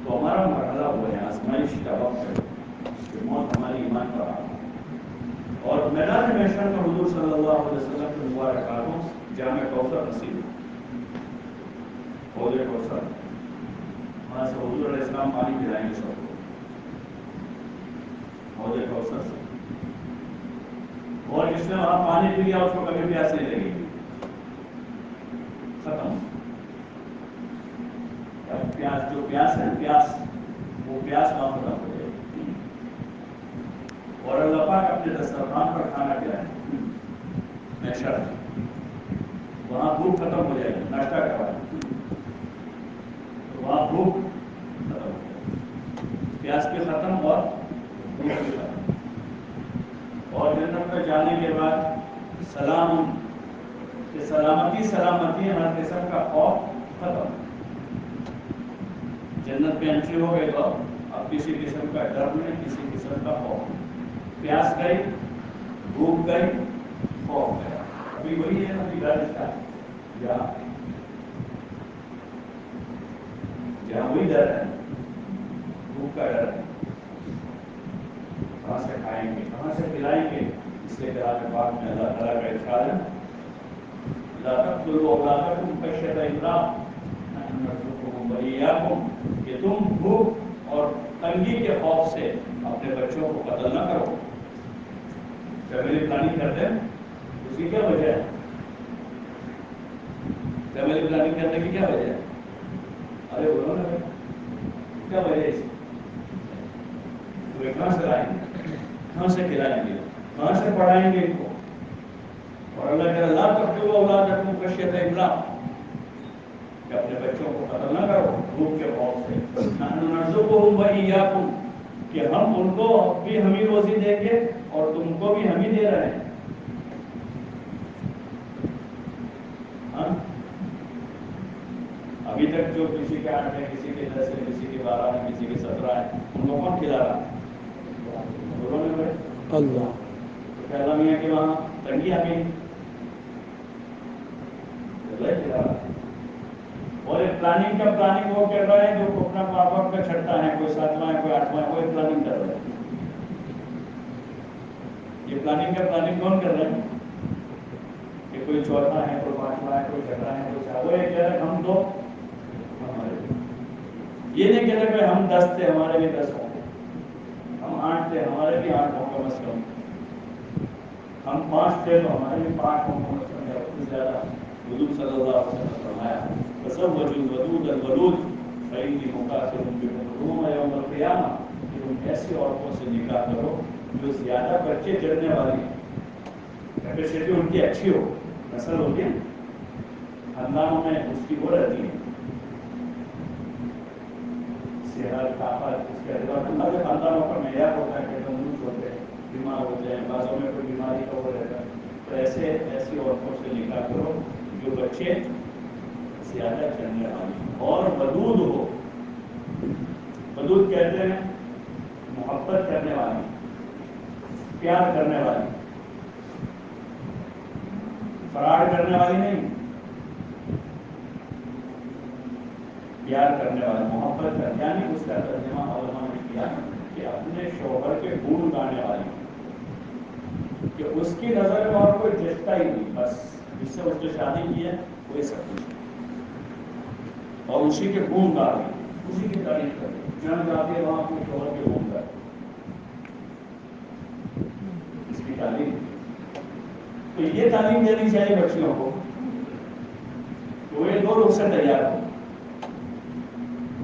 تو ہمارا مرحلہ ہوا ہے، آزمائش کا وقت ہے کہ موت ہماری ایمان پر آ، اور میدان محشر میں حضور صلی اللہ علیہ وسلم کے مبارک ہاتھوں جامع کوثر نصیب ہو، حوض کوثر، وہاں سے حضور علیہ السلام پانی پلائیں گے سب کو، حوض کوثر سے، اور جس نے وہاں پانی پی لیا اس کو کبھی پیاس نہیں لگے گی، ختم، اب پیاس، جو پیاس ہے پیاس، وہ پیاس وہاں ختم ہو جائے گی، اور اللہ پاک اپنے دسترخوان پر کھانا کھلائے، محشر میں، وہاں بھوک ختم ہو جائے گی، ناشتہ کرا تو وہاں بھوک ختم ہو جائے گی، پیاس بھی ختم اور بھوک بھی ختم، اور جنت میں جانے کے بعد سلام، کہ سلامتی سلامتی، ہر قسم کا خوف ختم، جنت میں انٹری ہو گئے تو اب کسی قسم کا ڈر نہیں، کسی قسم کا خوف نہیں، پیاس گئی، بھوک گئی، خوف گیا، ابھی وہی ہے ابھی ڈر کا، جہاں وہی ڈر ہے، بھوک کا ڈر ہے، کہاں سے کھائیں گے، کہاں سے پلائیں گے، اس لیے قرآن پاک میں اللہ تعالیٰ کا ارشاد ہے لا تقتلوا اولادکم خشیۃ املاق نحن نرزقهم وإياکم، کہ تم بھوک اور تنگی کے خوف سے اپنے بچوں کو قتل نہ کرو، فیملی پلاننگ کرتے ہیں، اس کی کیا وجہ ہے، فیملی پلاننگ کرنے کی کیا وجہ ہے، ارے بولو نا کیا وجہ ہے، وہ کہاں سے لائیں گے، کہاں سے کھلائیں گے، کہاں سے پڑھائیں گے ان کو، اور اللہ کہہ رہا لا تقتلوا اولادکم خشیۃ املاق، کہ اپنے بچوں کو قتل نہ کرو بھوک کے خوف سے، نحن نرزقهم وإياکم، کہ ہم ان کو بھی ہم ہی روزی دیں گے اور تم کو بھی ہم ہی دے رہے ہیں، ہاں ابھی تک جو کسی کے 8 ہے، کسی کے 10 ہے، کسی کے 12 ہے، کسی کے 17 ہے، ان کو کون کھلا رہا ہے، بولو نا بھائی، اللہ، تو کیا اللہ میاں کہ وہاں تنگی آ گئی، اللہ کھلا رہا ہے، اور ایک پلاننگ کا پلاننگ وہ کر رہا ہے جو اپنا پاپا کا چھٹا ہے، کوئی 7واں ہے، کوئی 8واں ہے، کوئی پلاننگ کر رہا ہے، یہ پلاننگ کا پلاننگ کون کر رہا ہے، کہ کوئی 4واں ہے، کوئی 5واں رہا ہے، کوئی جھگڑا ہے، کوئی چاہ وہ یہ کہہ رہے ہم دو ہمارے، یہ نہیں کہہ رہے کہ ہم 10 تھے ہمارے بھی 10 ہوں گے، ہم 8 تھے ہمارے بھی 8 ہوں کم از کم، ہم 5 تھے تو ہمارے بھی 5 ہوں کم از کم، یا اس سے زیادہ۔ حضور صلی اللہ علیہ وسلم نے فرمایا تزوجوا الودود الولود فإني مكاثر بكم الأمم يوم القيامة، کہ تم ایسی عورتوں سے نکاح کرو جو زیادہ بچے جننے والی کیپیسٹی ان کی اچھی ہو، نسل ہوتی ہے خاندانوں میں اس کی وہ رہتی ہے صحت طاقت، اس کے اعتبار اللہ کے خاندانوں کا معیار ہوتا ہے کہ تندرست ہوتے ہیں، بیمار ہوتے ہیں، بعضوں میں کوئی بیماری کا وہ رہتا ہے، تو ایسی عورتوں سے نکاح کرو جو بچے زیادہ جننے والی اور ودود ہو۔ ودود کہتے ہیں محبت کرنے والی، پیار کرنے والی، فراڈ کرنے والی نہیں، پیار کرنے والی، محبت کرنے، یعنی اس کا ترجمہ علماء نے کیا کہ اپنے شوہر کے گن گانے والی، کہ اس کی نظر میں اور کوئی جچتا ہی نہیں، بس جس سے اس نے شادی کی ہے وہی سب کچھ، اور اسی کے گن گا رہی، اسی کی تعریف کر رہی، جہاں جاتے ہیں وہاں اپنے شوہر کے گن گا، اس کی تعلیم۔ تو یہ تعلیم دینی چاہیے بچیوں کو کہ وہ یہ دو رخ سے تیار ہو،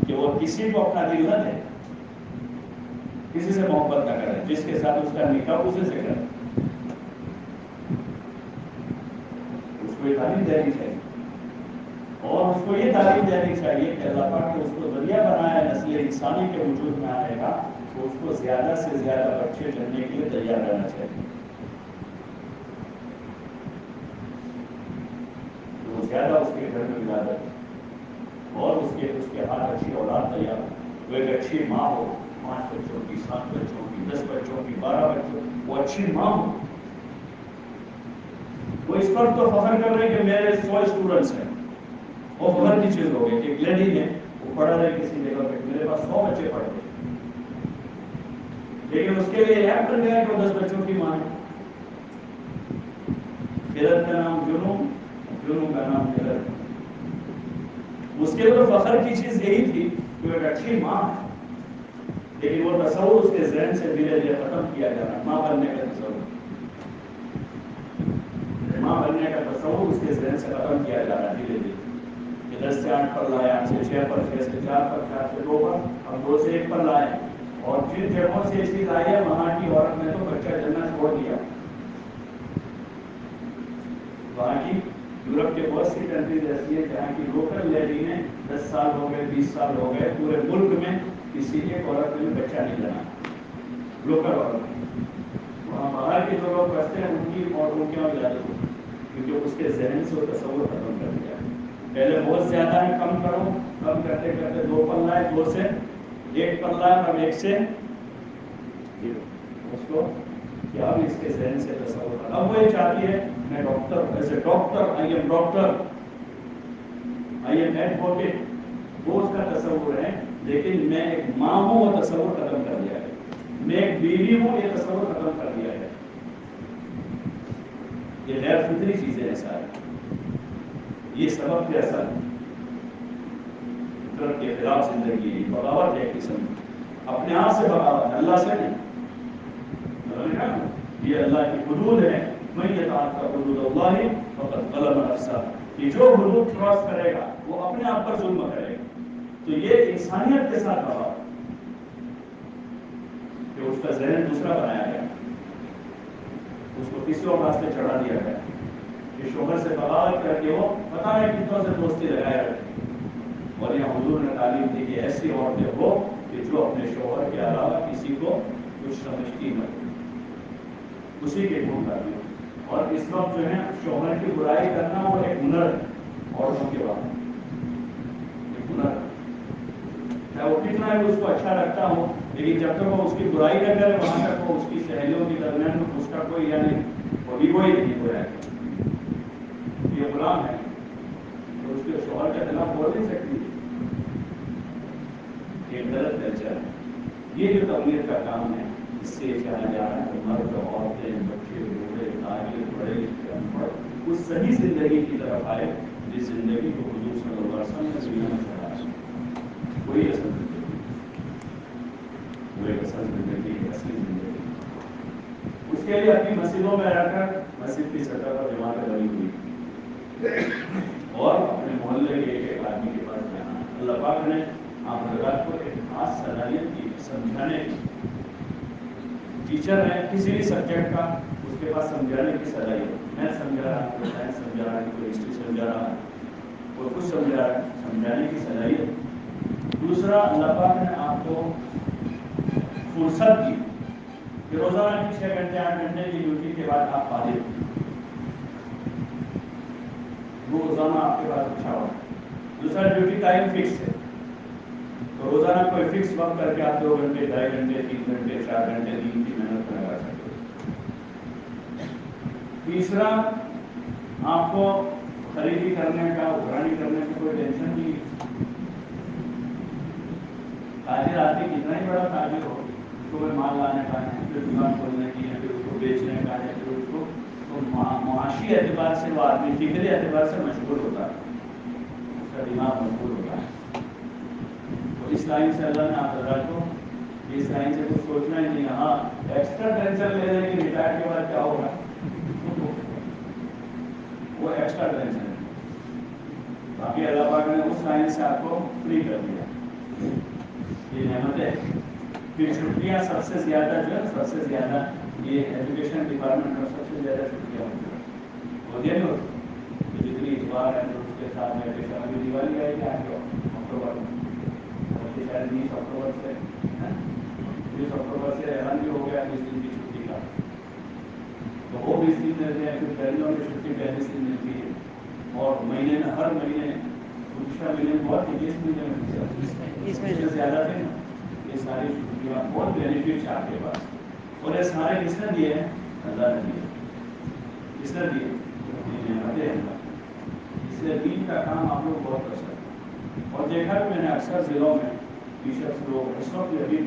کہ وہ کسی کو اپنا دل نہ دے، کسی سے محبت نہ کرے، جس کے ساتھ اس کا نکاح اسے سے کرے، اس کو یہ تعلیم دینی چاہیے، اور اس کو یہ تعلیم دینی چاہیے کہ اللہ پاک نے اس کو ذریعہ بنایا ہے نسل انسانی کے وجود میں آنے کا، تو اس کو زیادہ سے زیادہ بچے جننے کے لیے تیار رہنا چاہیے، تو زیادہ اس کے گھر میں ولادت اور اس کے ہاتھ اچھی اولاد تیار ہو، وہ ایک اچھی ماں ہو، 5 بچوں کی، 7 بچوں کی، 10 بچوں کی، 12 بچوں، وہ اچھی ماں ہو۔ وہ اس وقت تو فخر کر رہے کہ میرے 100 اسٹوڈنٹس ہیں، وہ فخر کی چیز ہو گئی کہ ایک لیڈی نے وہ پڑھا رہے کسی جگہ پہ میرے پاس 100 بچے پڑھتے ہیں، لیکن اس کے لیے ایپ کر گیا کہ وہ 10 بچوں کی ماں ہے، خیرت کا نام جنوم، جنوم کا نام خیرت، اس کے لیے تو فخر کی چیز یہی تھی کہ وہ ایک اچھی ماں ہے، لیکن وہ تصور اس کے ذہن سے دھیرے دھیرے ختم کیا جا رہا ہے، ماں بننے کا تصور، ماں بننے کا تصور اس کے ذہن سے ختم کیا جا رہا ہے دھیرے دھیرے، کہ 10 سے 8 پر لائے، 8 سے 6 پر، 6 سے 4 پر، 4 سے 2 پر، اب 2 سے 1 پر لائے، اور جن جگہوں سے یہ چیز آئی ہے وہاں کی عورت نے تو بچہ جننا چھوڑ دیا، وہاں کی یورپ کے بہت سی کنٹریز ایسی ہے جہاں کی لوکل لیڈی نے 10 سال ہو گئے، 20 سال ہو گئے، پورے ملک میں کسی ایک عورت نے بچہ نہیں جنا، لوکل عورت، وہاں باہر کے جو لوگ بستے ہیں ان کی اور ان کے اور زیادہ ہوتی، کیونکہ اس کے ذہن سے وہ تصور ختم کر دیا، پہلے بہت زیادہ ہے، کم کرو، کم کرتے کرتے 2 پر لائے، 2 سے 1 پر لائے، اب 1 سے 0، اس کو کہ اب اس کے ذہن سے تصور کر، اب وہ یہ چاہتی ہے میں doctor, as a doctor, I am doctor, I am advocate, وہ اس کا تصور ہے، لیکن میں ایک ماں ہوں وہ تصور ختم کر دیا ہے، میں ایک بیوی ہوں یہ تصور ختم کر دیا ہے، یہ غیر فطری چیزیں ہیں ساری، یہ سبب کے اثر فطرت کے خلاف زندگی ہے، بغاوت ہے قسم، اپنے آپ سے بغاوت ہے، اللہ سے نہیں، یہ اللہ کی حدود ہے، من یتعدی حدود اللہ فقد ظلم نفسہ، کہ جو حدود کراس کرے گا وہ اپنے آپ پر ظلم کرے گا، تو یہ انسانیت کے ساتھ بغاوت کہ اس کا ذہن دوسرا بنایا گیا، اس کو کسی اور راستے چڑھا دیا گیا، کہ شوہر سے بغاوت کر کے وہ پتہ نہیں کتنوں سے دوستی لگائے رکھے، اور یہاں حضور نے تعلیم دی کہ ایسی عورتیں ہو کہ جو اپنے شوہر کے علاوہ کسی کو کچھ سمجھتی نہ، اسی کے گن گاتی ہو، اور اس وقت جو ہے شوہر کی برائی کرنا وہ ایک ہنر ہے عورتوں کے بعد، ایک ہنر ہے، چاہے وہ کتنا بھی اس کو اچھا لگتا ہو، لیکن جب تک وہ اس کی برائی نہ کرے وہاں تک وہ اس کی سہیلیوں کے درمیان میں اس کا کوئی یعنی وہی کوئی نہیں ہو رہا ہے، یہ غلام ہے، تو اس کے شوہر کے خلاف بول نہیں سکتی، ایک غلط کلچر ہے، یہ جو تبلیغ کا کام ہے اس سے کہا جا رہا ہے کہ مرد، عورتیں، بچے، بوڑھے، تاجر، بڑے، ان پڑھ اس صحیح زندگی کی طرف آئے جس زندگی کو حضور صلی اللہ علیہ وسلم نے دنیا میں چلایا. وہی اصل زندگی, وہ ایک اصل زندگی, ایک اصلی زندگی. اس کے لیے اپنی مسجدوں میں رہ کر مسجد کی سطح پر جماعتیں بنی ہوئی اور اپنے محلے کے ایک آدمی کے پاس جانا. اللہ پاک نے آپ حضرات کو ایک خاص صلاحیت کی سمجھانے کی. ٹیچر ہے کسی بھی سبجیکٹ کا, اس کے پاس سمجھانے کی صلاحیت. میں سمجھا رہا ہوں, کوئی سائنس سمجھا رہا ہے, کوئی ہسٹری سمجھا رہا ہے, کوئی کچھ سمجھا رہا ہے, سمجھانے کی صلاحیت. دوسرا, اللہ پاک نے آپ کو فرصت دی کہ روزانہ کی 6 گھنٹے 8 گھنٹے کی ڈیوٹی کے بعد آپ فارغ ہو. وہ روزانہ آپ کے پاس اچھا ہو. دوسرا, ڈیوٹی ٹائم فکس ہے, تو روزانہ کوئی فکس وقت کر کے آپ 2 گھنٹے 2.5 گھنٹے 3 گھنٹے 4 گھنٹے دین کی محنت میں لگا سکتے. تیسرا, آپ کو خریدی کرنے کا, ابرانی کرنے کی کوئی ٹینشن نہیں. تاجر آدمی کتنا ہی بڑا تاجر ہو, اس کو کوئی مال لانے کا ہے, پھر دکان کھولنے کی ہے, پھر اس کو بیچنے کا ہے, پھر اس کو معاشی اعتبار سے وہ آدمی فکری اعتبار سے مشغول ہوتا ہے, اس کا دماغ مشغول ہوتا ہے. تو اس لائن سے اللہ نے آپ حضرات کو اس لائن سے کچھ سوچنا ہی نہیں. ہاں, ایکسٹرا ٹینشن لے لیں کہ ریٹائر کے بعد کیا ہوگا, وہ ایکسٹرا ٹینشن ہے. باقی اللہ پاک نے اس لائن سے آپ کو فری کر دیا. یہ نعمت ہے. پھر چھٹیاں سب سے زیادہ جو ہے, سب سے زیادہ یہ ایجوکیشن ڈپارٹمنٹ میں سب سے زیادہ چھٹیاں ہوتی ہیں نا. جتنی اتوار ہے اس کے ساتھ میں ابھی دیوالی آئے گی آج اکتوبر میں, شاید 20 اکتوبر سے 20 اکتوبر سے اعلان بھی ہو گیا 20 دن کی چھٹی کا. تو وہ 20 دن ملتے ہیں. پھر گرمیوں میں چھٹی 35 دن ملتی ہے. اور مہینے میں ہر مہینے دوسرا مہینے بہت 21 مہینے میں سے زیادہ تھے. یہ ساری چھٹیاں بہت بینیفٹ ہے آپ کے پاس. اور یہ سارے کس نے دیے ہیں؟ اللہ نے دیے. کس نے دیے؟ نعمتیں اللہ. اس لیے دین کا کام آپ لوگ بہت کر سکتے ہیں. اور دیکھا کہ میں نے اکثر ضلعوں میں ٹیچرس لوگ اس وقت ابھی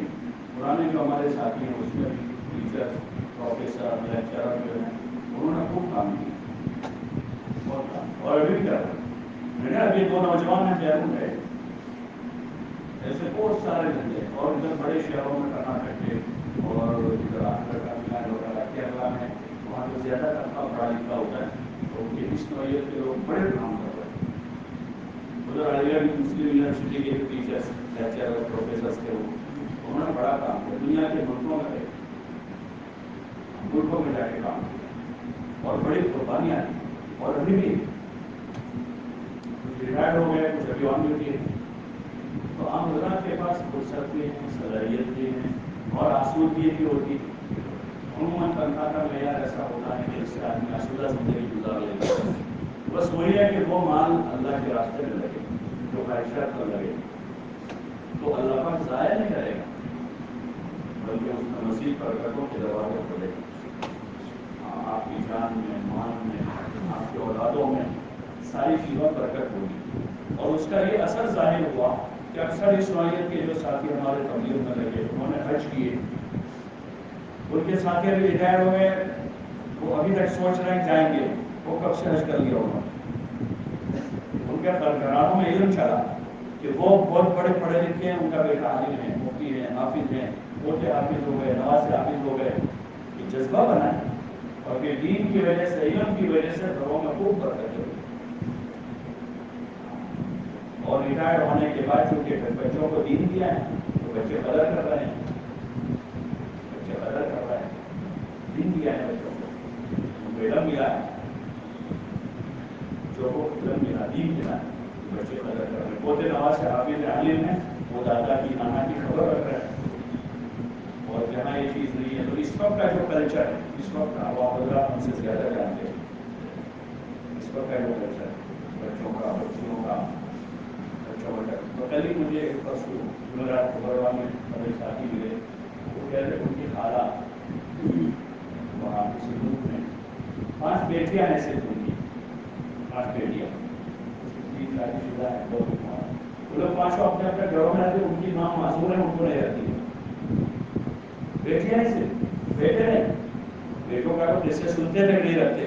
پرانے جو ہمارے ساتھی ہیں اس میں بھی ٹیچر پروفیسر لیکچرر جو ہیں انہوں نے خوب کام کیا, بہت کام, اور ابھی بھی کر رہے ہیں. میں نے ابھی 2 نوجوان ہیں بیرون گئے, ایسے بہت سارے دھندے. اور ادھر بڑے شہروں میں کرناٹک کے اور ادھر آندھرا کا تمل ناڈو کیرلا میں وہاں تو زیادہ تنخواہ پڑھا لکھا ہوتا ہے, تو ان کی اس نوعیت کے لوگ بڑے کام کر رہے ہیں. ادھر علی گڑھ مسلم یونیورسٹی کے جو ٹیچرس لیکچرر پروفیسرس تھے وہ انہوں نے بڑا کام کیا. دنیا کے ملکوں میں گئے, ملکوں میں جا کے کام کیا اور بڑی قربانیاں دی. اور ابھی بھی کچھ ریٹائر ہو گئے, کچھ ابھی آن ڈیوٹی ہے. تو عام حضرات کے پاس فرصت بھی ہے, صلاحیت بھی ہے اور آسودگی بھی ہوتی ہے. عموماً تنخواہ کا معیار ایسا ہوتا ہے کہ اس سے آدمی آسودہ زندگی گزار لیتا ہے. بس وہی ہے کہ وہ مال اللہ کے راستے میں لگے, جو خواہشات پر لگے, تو اللہ پاک ضائع نہیں کرے گا بلکہ اس میں مزید برکتوں کے دروازے کھولے گا. آپ کی جان میں, مال میں, آپ کے اولادوں میں, ساری چیزوں پر برکت ہوگی. اور اس کا یہ اثر ظاہر ہوا کہ اکثر اس نوعیت کے جو ساتھی ہمارے تبلیغ میں لگے انہوں نے حج کیے, ان کے ساتھی ابھی ریٹائر ہو گئے, وہ ابھی تک سوچ رہے ہیں جائیں گے, وہ کب سے حج کر لیا ہوگا. ان کے سرگرانوں میں علم چلا کہ وہ بہت بڑے پڑھے لکھے ہیں, ان کا بیٹا عالم ہے, مفتی ہے, حافظ ہیں, پوتے حافظ ہو گئے, نواسے حافظ ہو گئے. یہ جذبہ بنا ہے اور پھر دین کی وجہ سے, علم کی وجہ سے گھروں میں خوب برکت ہوئی. اور ریٹائر ہونے کے بعد چونکہ بچوں کو دین دیا ہے تو بچے قدر کر رہے ہیں, بچے قدر کر رہے ہیں. دین دیا ہے بچوں کو, ان کو علم ملا ہے, بچوں کو علم ملا, دین ملا ہے, بچے قدر کر رہے ہیں. پوتے نواسے حافظ عالم ہیں, وہ دادا کی نانا کی خبر رکھ رہے ہیں. اور جہاں یہ چیز نہیں ہے تو اس وقت کا جو کلچر ہے, اس وقت کا وہ حضرات ہم سے زیادہ جانتے ہیں. اس وقت کا جو کلچر ہے بچوں کا, بچیوں کا, تو کل ہی مجھے پرسوں جمعرات خبروا میں بڑے ساتھی ملے, وہ کہہ رہے ان کی خالہ وہاں کسی ملک میں 5 بیٹیاں ہیں, صرف ان کی 5 بیٹیاں, 3 شادی شدہ ہیں, 2 بیٹیاں. وہ لوگ 5 اپنے اپنے گھروں میں رہتے, ان کی ماں معذور ہے, ان کو نہیں رہتی ہے. بیٹیاں صرف, بیٹے نہیں, بیٹوں کا تو جیسے سنتے تھے نہیں رکھتے.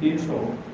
300,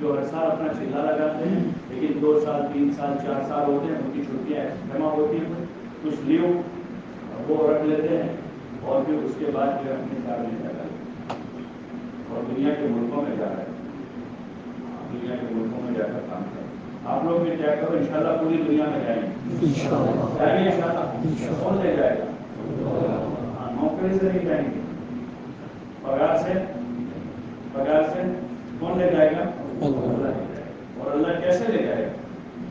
جو ہر سال اپنا چلا لگاتے ہیں لیکن 2 سال 3 سال 4 سال ہوتے ہیں ان کی چھٹیاں جمع ہوتی ہیں کچھ لیو وہ رکھ لیتے ہیں اور پھر اس کے بعد جو اپنے کام میں لگا اور دنیا کے ملکوں میں جا رہے ہیں دنیا کے ملکوں میں جا کر کام کریں آپ لوگ بھی کیا کرو انشاءاللہ پوری دنیا میں جائیں گے انشاءاللہ کون لے جائے گا نوکری سے نہیں جائیں گے پگار سے کون لے جائے گا اللہ لے جائے گا اور اللہ کیسے لے جائے گا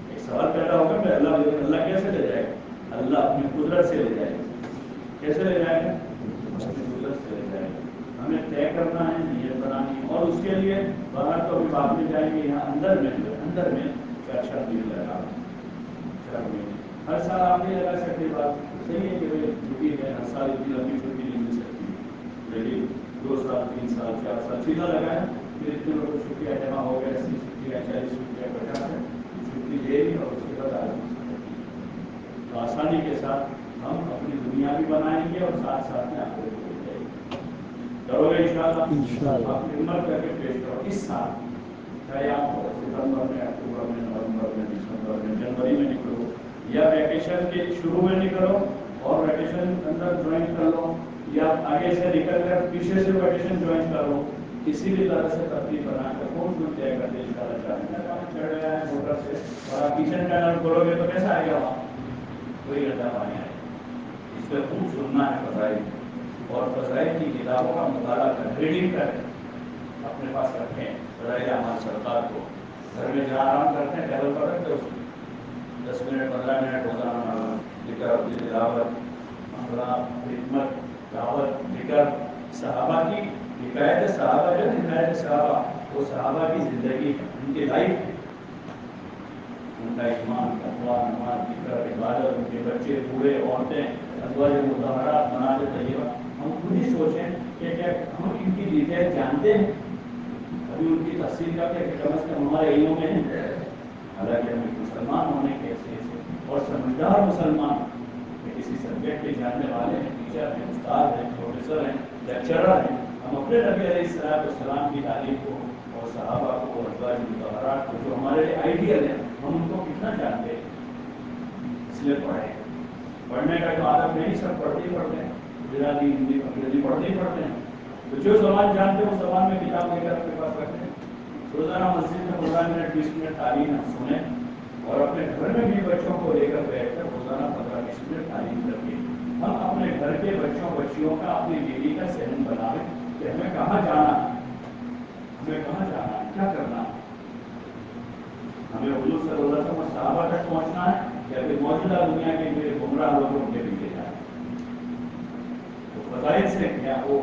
ایک سوال پیدا ہوگا کہ اللہ کیسے لے جائے گا اللہ اپنی قدرت سے لے جائے گا کیسے لے جائے گا اپنی قدرت سے لے جائے گا ہمیں طے کرنا ہے نیت بنانی ہے اور اس کے لیے باہر تو ابھی بعد میں جائیں گے یہاں اندر میں 4 دن لگا 4 مہینے ہر سال آپ نہیں لگا سکتے بات صحیح ہے کہ بھائی چھٹی ہے ہر سال اتنی لمبی چھٹی نہیں مل سکتی لیکن 2 سال 3 سال 4 سال سیدھا لگایا پھر اتنے لوگوں کو چھٹیاں جمع ہو گئے 80 چھٹیاں 40 چھٹیاں 50 ہے چھٹی دے دی اور اس کے بعد تو آسانی کے ساتھ ہم اپنی دنیا بھی بنائیں گے اور ساتھ ساتھ میں آپ کو کرو گے انشاءاللہ آپ ہمت کر کے پیش کرو اس سال چاہے آپ ستمبر میں اکتوبر میں نومبر میں دسمبر میں جنوری میں نکلو یا ویکیشن کے شروع میں نکلو اور ویکیشن اندر جوائن کر لو یا آگے سے نکل کر پیچھے سے ویکیشن جوائن کر لو کسی بھی طرح سے ترتیب بنا کر کون چھوٹ جائے گا چڑھ گیا ہے موٹر سے اور آپ کچن کا نل کھولو گے تو کیسا آئے گا وہاں کوئی گڈھا پانی آئے گا اس پہ خوب سننا ہے فضائل اور فضائل کی کتابوں کا مطالعہ کر ریڈنگ کریں اپنے پاس رکھیں فضائل اعمال سرکار کو گھر میں جہاں آرام کرتے ہیں ٹیبل پر رکھتے اس 10 منٹ 15 منٹ روزانہ ذکر اپنی تلاوت اخلاق خدمت دعوت ذکر صحابہ کی حکایت صحابہ جو حکایت صحابہ وہ صحابہ کی زندگی ان کی لائف ان کا ایمان تقویٰ نماز ذکر عبادت ان کے بچے بوڑھے عورتیں ازواج مطہرات مناظر طیبہ ہم خود ہی سوچیں کہ کیا ہم ان کی ڈیٹیل جانتے ہیں ابھی ان کی تفصیل کا کہ کم از کم ہمارے علموں میں ہے حالانکہ ہمیں مسلمان ہونے کے حیثیت اور سمجھدار مسلمان کسی سبجیکٹ کے جاننے والے ہیں ٹیچر ہیں استاد ہیں پروفیسر ہیں لیکچرر ہیں ہم اپنے نبی علیہ السلام کی تعلیم کو اور صحابہ کو اور ازواج مطہرات کو جو ہمارے لیے آئیڈیل ہیں ہم ان کو کتنا جانتے ہیں اس لیے پڑھنے کا جو عادت نہیں سب پڑھتے ہیں گجراتی ہندی انگریزی پڑھتے ہیں تو جو زبان جانتے ہیں اس زبان میں کتاب لے کر اپنے پاس رکھتے ہیں روزانہ مسجد میں 15 منٹ 20 منٹ تعلیم ہم سنیں اور اپنے گھر میں بھی بچوں کو لے کر بیٹھ کر روزانہ 15-20 منٹ تعلیم کر کے ہم اپنے گھر کے بچوں بچیوں کا اپنی بیوی کا ذہن بنائیں کہ ہمیں کہاں جانا ہے کیا کرنا ہے ہمیں حضور صلی اللہ علیہ وسلم صحابہ تک پہنچنا ہے یا پھر موجودہ دنیا کے میرے گمراہ لوگوں کے پیچھے جانا تو فضائل سے کیا وہ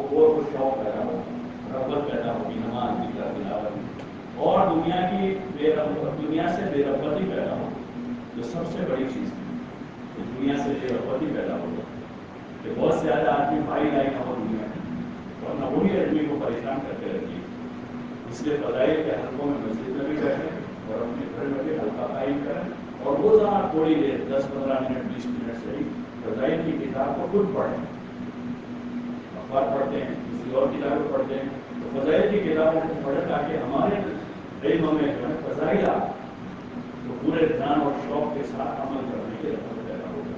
شوق پیدا ہو رغبت پیدا ہوگی نماز ذکر تلاوت اور دنیا سے بے رغبتی پیدا ہو جو سب سے بڑی چیز ہے کہ دنیا سے بے رغبتی پیدا ہو کہ بہت زیادہ آدمی بھائی لائی نہ ہو دنیا میں اور نہ وہی آدمی کو پریشان کرتے رہتی ہے اس لیے فضائل کے حلقوں میں مسجد میں بھی بیٹھیں اور اپنے گھر میں بھی حلقہ قائم کریں اور روزانہ تھوڑی دیر 10-15 منٹ 20 منٹ سے ہی فضائل کی کتاب کو خود پڑھیں اخبار پڑھتے ہیں کسی اور کتابیں پڑھتے ہیں تو فضائل کی کتابوں کو پڑھیں تاکہ ہمارے علم میں جو ہے فضائل تو پورے دھیان اور شوق کے ساتھ عمل کرنے کے رغبت پیدا ہوگا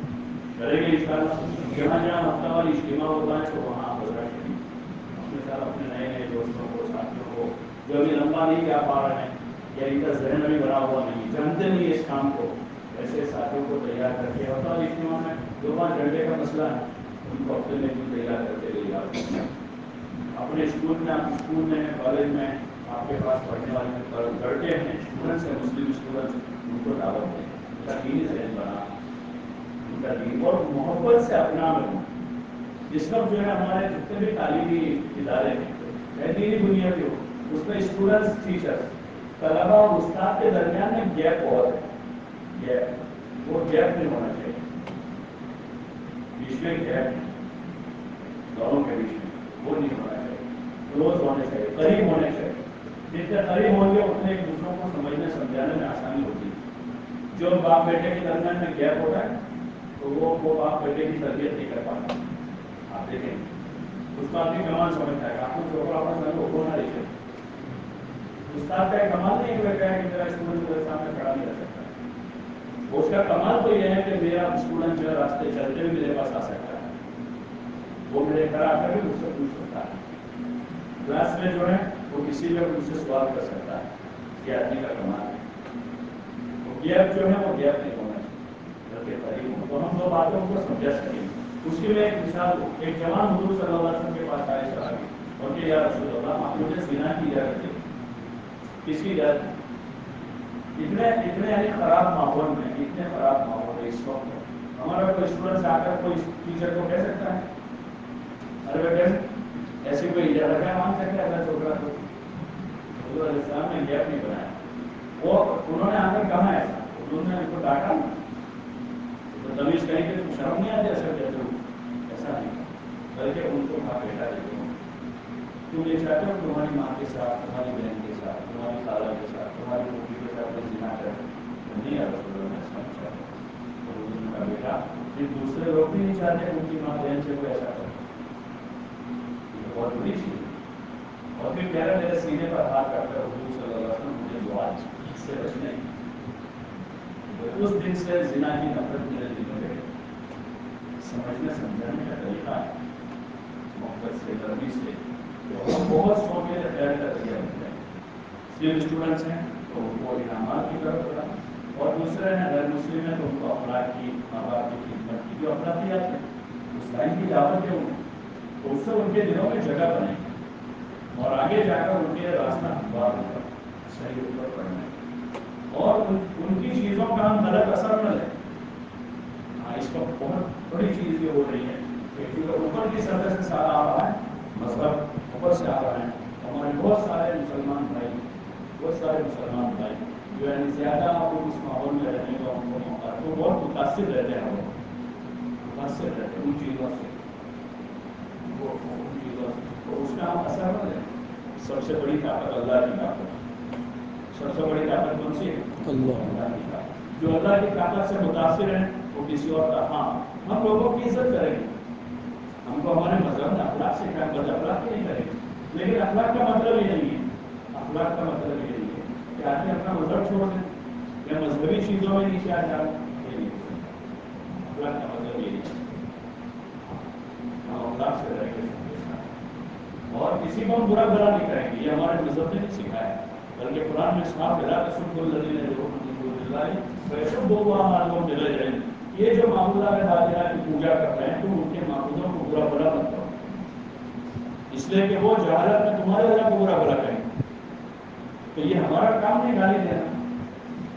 کریں گے انشاءاللہ جہاں ہفتہ والی اجتماع ہوتا ہے تو وہاں حضرت شریف اپنے ساتھ اپنے نئے دوستوں کو ساتھیوں کو جو ابھی لمبا نہیں جا پا رہے ہیں یا ان کا ذہن ابھی بنا ہوا نہیں جانتے نہیں اس کام کو ایسے ساتھیوں کو تیار کر کے ہفتہ والی اجتماع میں 2-5 گھنٹے کا مسئلہ ہے ان کو ہفتے میں بھی تیار کرتے رہیے اپنے اسکول میں آپ اسکول میں کالج میں آپ کے پاس پڑھنے والے لڑکے ہیں اسٹوڈنٹس ہیں مسلم اسٹوڈنٹس ان کو دعوت دیں ان کا دینی ذہن بنا ان کا دین اور محبت سے اپنا میں اس وقت جو ہے ہمارے جتنے بھی تعلیمی ادارے ہیں دینی دنیا کے ہو اس میں اسٹوڈنٹس ٹیچرس طلبا اور استاد کے درمیان میں گیپ بہت ہے وہ گیپ نہیں ہونا چاہیے بیچ میں گیپ دونوں کے بیچ میں وہ نہیں ہونا چاہیے کلوز ہونے چاہیے قریب ہونے چاہیے جتنے قریب ہوں گے اتنے ایک دوسروں کو سمجھنے سمجھانے میں آسانی ہوتی ہے جو باپ بیٹے کے درمیان میں گیپ ہوتا ہے تو وہ باپ بیٹے کی تربیت نہیں کر پاتا آپ دیکھیں اس بات کی کمان سمجھتا ہے آپ کو جو اپنا سمجھ وہ نہ دیکھیں استاد کا کمال نہیں ہے کہ میرا اسٹوڈنٹ میرے سامنے کھڑا نہیں رہ سکتا. اس کا کمال تو یہ ہے کہ میرا اسٹوڈنٹ جو راستے چلتے ہوئے میرے پاس آ سکتا ہے, وہ میرے گھر آ کر بھی مجھ سے پوچھ سکتا ہے. کلاس میں جو ہے وہ کسی بھی مجھ سے سوال کر سکتا ہے. یہ آدمی کا کمال ہے. گیپ جو ہے وہ گیپ نہیں ہونا چاہیے, قریب تو ہم دو باتوں کو سمجھا سکیں. اس کی میں ایک مثال ہوں. ایک جوان حضور صلی اللہ علیہ وسلم کے پاس آئے صحابی اور کہ یا رسول اللہ آپ مجھے زنا کی اجازت دیں. کس کی اجازت؟ اتنے یعنی خراب ماحول میں, اتنے خراب ماحول میں اس وقت ہمارا کوئی اسٹوڈنٹ سے آ کر کوئی ٹیچر کو کہہ سکتا ہے ارے بیٹے ایسی کوئی اجازت ہے مان سکتے اگر چھوکرا تو حضور علیہ السلام نے گیپ نہیں بنایا. وہ انہوں نے آ کر کہا ایسا, انہوں نے ان کو ڈانٹا تو تمیز کہیں کہ تم شرم نہیں آتی ایسا کہتے ہو, ایسا نہیں, بلکہ ان کو کہا بیٹا دیکھو تم یہ چاہتے ہو تمہاری ماں کے ساتھ, تمہاری بہن کے ساتھ, تمہاری خالہ کے ساتھ, تمہاری پھوپھی کے ساتھ کوئی زنا کرے نہیں آ رہا میں سمجھ چاہتا ہوں. کا بیٹا پھر دوسرے لوگ بھی نہیں چاہتے ان کی ماں بہن سے کوئی ایسا کرے, یہ بہت بڑی چیز ہے. اور پھر پیارا میرے سینے پر ہاتھ کر کر حضور صلی اللہ علیہ وسلم مجھے دعا اس سے بچنے کی. اس دن سے زنا کی نفرت میرے دل میں بیٹھ گئی. سمجھنے سمجھانے کا طریقہ ہے محبت سے, نرمی سے, بہت سوچے خیر کا ذریعہ بنتا ہے. صرف اسٹوڈنٹس ہیں تو ان کو انعامات کی طرف بڑھا, اور دوسرے ہیں غیر مسلم ہیں تو ان کو اخلاق کی, ماں باپ کی خدمت کی جو اخلاقیات ہے اس لائن کی دعوت دیں تو اس سے ان کے دلوں میں جگہ بنے اور آگے جا کر ان کے راستہ ہموار ہوگا صحیح اوپر پڑھنے اور ان کی چیزوں کا ہم غلط اثر نہ لیں. ہاں اس وقت بہت بڑی چیز یہ ہو رہی ہے کہ اوپر کی سطح سے سارا آ رہا ہے, مذہب اوپر سے آ رہا ہے. ہمارے بہت سارے مسلمان بھائی جو یعنی زیادہ اس ماحول میں رہنے کا ان کو موقع ہے تو بہت متاثر رہتے ہیں, وہ متاثر رہتے ہیں ان چیزوں سے, تو اس کا ہم اثر نہ لیں. سب سے بڑی طاقت اللہ کی طاقت ہے. سب سے بڑی طاقت کون سی ہے؟ اللہ کی طاقت. جو اللہ کی طاقت سے متاثر ہیں وہ کسی اور کا, ہاں ہم لوگوں کی عزت کریں گے, ہم کو ہمارے مذہب نے اخلاق سکھایا, بد اخلاق نہیں کریں گے. لیکن اخلاق کا مطلب یہ نہیں ہے, اخلاق کا مطلب یہ نہیں ہے کہ آدمی اپنا مذہب چھوڑ دیں یا مذہبی چیزوں میں نیچے آ جائے, یہ نہیں ہو سکتا. اخلاق کا مطلب یہ نہیں ہے. ہم اخلاق سے رہیں گے اور کسی کو ہم برا بھلا نہیں کریں گے, یہ ہمارے مذہب نے نہیں سکھایا, بلکہ قرآن میں صاف ہے لا تسبوا الذین یدعون من دون اللہ فیسبوا اللہ اعمالهم بغیر علم. یہ جو معبودات باطلہ کی پوجا کر رہے ہیں تم ان کے معبودوں کو برا بھلا مت کرو, اس لیے کہ وہ جہالت میں تمہارے اللہ کو برا بھلا کریں. تو یہ ہمارا کام نہیں گالی دینا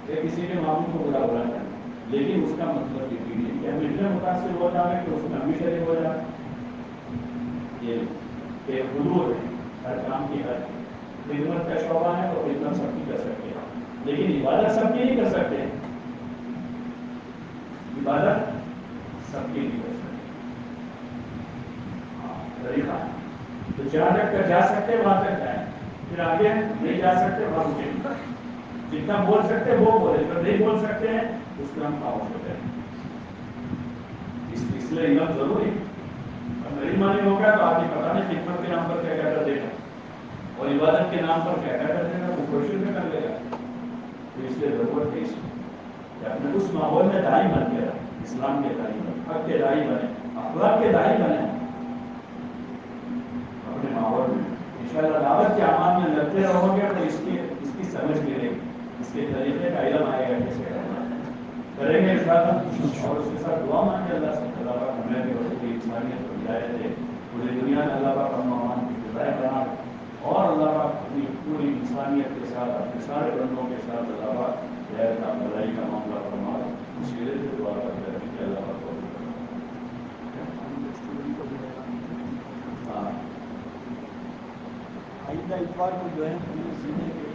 کہ کسی کے معبود کو برا بھلا کرنا, لیکن اس کا مطلب یہ بھی نہیں کہ ہم اتنے متاثر ہو جائیں کہ اس میں ہم بھی شریک ہو جائیں. یہ کہ حضور ہے, ہر کام کی ہر خدمت کا شعبہ ہے تو خدمت سب کی کر سکتے ہیں, لیکن عبادت سب کی نہیں کر سکتے. عبادت سب کی نہیں کر سکتے. طریقہ تو جہاں تک جا سکتے وہاں تک جائیں, پھر آگے نہیں جا سکتے وہاں رکیں. جتنا بول سکتے وہ بولے, جو نہیں بول سکتے ہیں اس میں ہم خاموش ہوتے ہیں. اس لیے علم ضروری ہے. نہیں مانی ہوگا تو آپ کی پتہ نہیں خدمت کے نام پر کیا کیا کر دے گا اور عبادت کے نام پر کیا کیا کر دے گا, وہ کوشش میں کر لے گا. تو اس لیے ضرورت ہے کہ اپنے اس ماحول میں دائی بن کے رہے, اسلام کے دائی بنے, حق کے دائی بنے, اخلاق کے دائی بنے اپنے ماحول میں. انشاءاللہ دعوت کے اعمال میں لگتے رہو گے تو اس کی سمجھ ملے گی, اس کے طریقے کا علم آئے گا کیسے کریں گے انشاءاللہ. اور اس کے ساتھ دعا مانگے اللہ سے, اللہ پاک ہمیں بھی اور پوری انسانیت کو ہدایت دے, پوری دنیا میں اللہ پاک ہم امان کی فضائے بنا, اور اللہ پاک اپنی پوری انسانیت کے ساتھ اپنے سارے بندوں کے ساتھ اللہ پاک خیر کا بھلائی کا معاملہ فرمائے. اسی لیے دعا کرتے ہیں کہ اللہ پاک کو آئندہ اتوار کو جو ہے سینے کے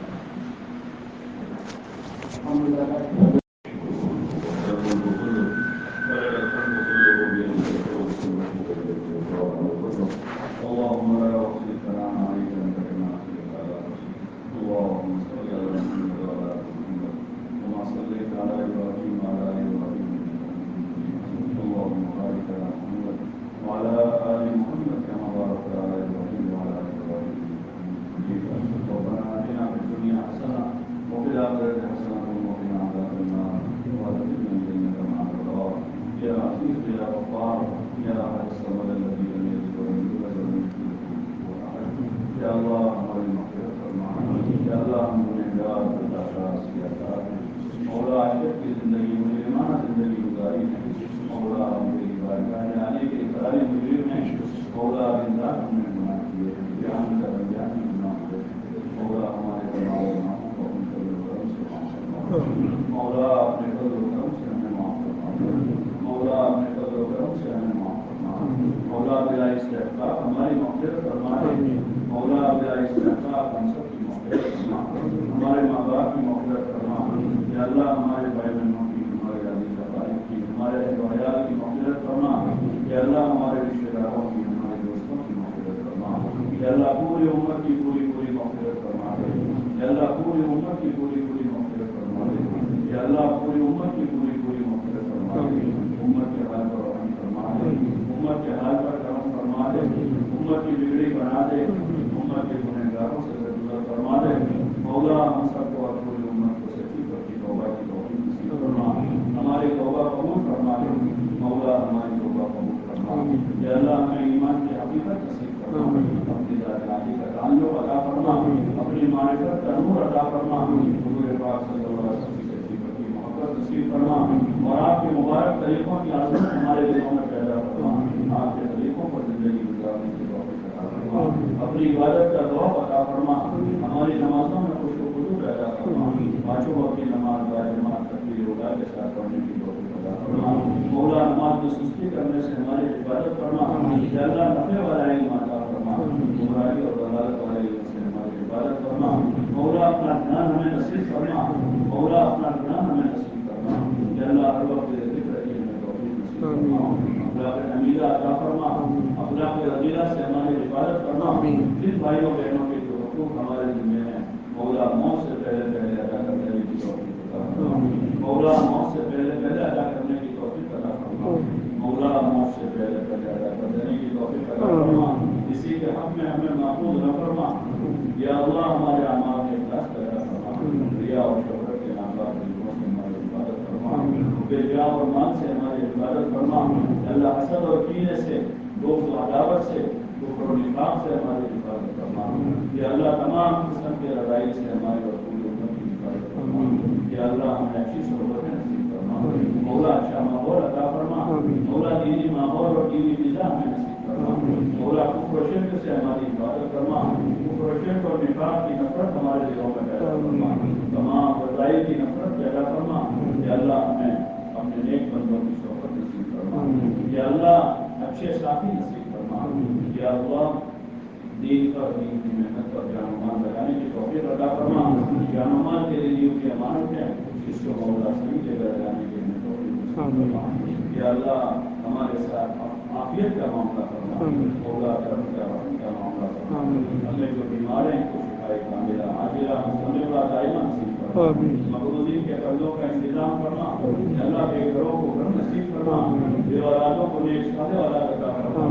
استحقاق ہماری مغفرت فرما دے مولا بلا استحقاق ہم سب کی مغفرت فرما ہمارے ماں باپ کی مغفرت فرما یا اللہ ہمارے بھائی بہنوں کی ہمارے عزیز اقارب کی ہمارے اہل و عیال کی مغفرت فرما یا اللہ ہمارے رشتے داروں کی ہمارے دوستوں کی مغفرت فرما یا اللہ پوری امت کی پوری مغفرت فرما دے یا اللہ پوری امت کی پوری مغفرت فرما دے یا اللہ پوری امت کی پوری مغفرت فرما دے امت کے حال پر رحم فرما دے امت کے حال پر کرم فرما دے امت کی بگڑی بنا دے امت کے گنہگاروں سے درگزر فرما دے مولا ہم سب کو اور پوری امت کو سچی پکی توبہ کی توفیق نصیب فرما ہماری توبہ قبول فرما دے مولا ہماری توبہ قبول فرما یا اللہ ہمیں ایمان کی حقیقت نصیب فرما اپنی ذات الہی کا تعلق عطا فرما اپنی معرفت کا نور عطا فرما حضور پاک صلی اللہ علیہ وسلم کی سچی پکی محبت نصیب فرما اور آپ کے مبارک طریقوں کی عظمت ہمارے دلوں میں پیدا فرما آپ کے طریقوں پر زندگی گزارنے کی توفیق عطا فرما اپنی عبادت کا ذوق عطا فرما ہماری نمازوں میں خوش و خضوع پیدا فرما پانچوں وقت کی نماز باجماعت تکبیر اٹھا کے ساتھ پڑھنے کی توفیق عطا فرما مولا نماز میں سستی کرنے سے ہماری عبادت فرما یا اللہ نفع والا علم عطا فرما گمراہی اور ضلالت والے علم سے ہماری عبادت فرما مولا اپنا دھیان ہمیں نصیب فرما مولا اپنا دھیان ہمیں نصیب فرما یا اللہ ہر وقت ذکر کی ہمیں توفیق نصیب فرما اخلاق حمیدہ عطا فرما اخلاق رضیلہ سے ہماری عبادت فرما جن بھائیوں بہنوں کے جو حقوق ہمارے ذمہ ہیں مولا موت سے پہلے ادا کرنے کی توفیق عطا فرما مولا موت سے پہلے ادا کرنے کی توفیق عطا فرما مولا موت سے پہلے ادا کرنے کی توفیق عطا فرما اسی کے حق میں ہمیں محفوظ نہ فرما یا اللہ ہمارے اعمال میں اخلاص پیدا فرما ریا اور شہرت کے ناکار طریقوں سے ہماری عبادت فرما بے جا اور مال سے ہماری عبادت فرما اللہ حسد اور کینے سے بغض و عداوت سے کفر و نفاق سے ہماری حفاظت فرما یا اللہ تمام قسم کے رضائی سے ہماری اور پوری امت کی حفاظت فرما یا اللہ ہمیں اچھی صحبتیں نصیب فرما مولا اچھا ماحول عطا فرما مولا دینی ماحول اور دینی فضا ہمیں نصیب فرما مولا کفر و شرک سے ہماری حفاظت فرما کفر و شرک اور نفاق کی نفرت ہمارے دلوں میں پیدا فرما تمام رضائی کی نفرت پیدا فرما یا اللہ ہمیں اپنے نیک بندوں کی صحبت نصیب فرما یا اللہ اچھے ساتھی نصیب فرما یا اللہ دین پر دین کی محنت پر جان و مال لگانے کی توفیق عطا فرما جان و مال کے لیے کی امانت ہے جس کو مولا صحیح جگہ لگانے کی ہمیں توفیق نصیب فرما یا اللہ ہمارے ساتھ عافیت کا معاملہ فرما مولا کرم کا رحم کا معاملہ فرما ہمیں جو بیمار ہیں کو شفائے کاملہ عاجلہ مستمرہ دائمہ نصیب فرما مقبولین کے قرضوں کا انتظام فرما یا اللہ بے گھروں کو گھر نصیب فرما بے اولادوں کو نیک شادی اولاد عطا فرما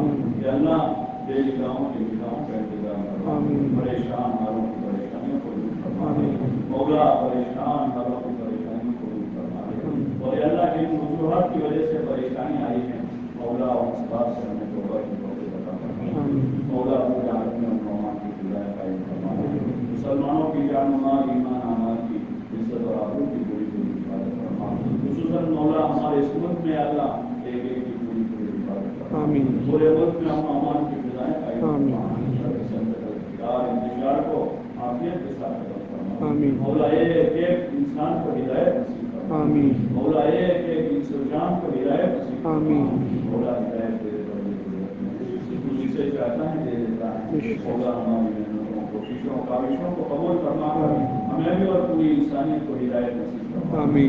یا اللہ بے نگاہوں کے نگاہوں کا انتظام فرما پریشان حالوں کی پریشانیوں کو دور فرما دے مولا پریشان حالوں کی پریشانیوں کو دور فرما دے اور یا اللہ جن وجوہات کی وجہ سے پریشانی آئی ہے مولا اور اسباب سے ہمیں توبہ کی توفیق عطا فرما مولا پورے عالم میں امن کی فضا قائم فرما دے مسلمانوں کی جان و مال ایمان اعمال کی عزت اور آبرو کی پوری حفاظت فرما خصوصاً مولا ہمارے اس ملک میں اللہ ایک کی پوری حفاظت فرما پورے ملک میں امان کی فضائیں قائم فرما انتشار کو عافیت کے ساتھ فرما مولا ایک انسان کو ہدایت نصیب فرما مولا ایک انسان کو ہدایت نصیب فرما مولا ہدایت دے سے چاہتا ہے دے دیتا ہے مولا ہماری محنتوں کوششوں کاوشوں کو قبول فرما ہمیں بھی اور پوری انسانیت کو ہدایت نصیب فرما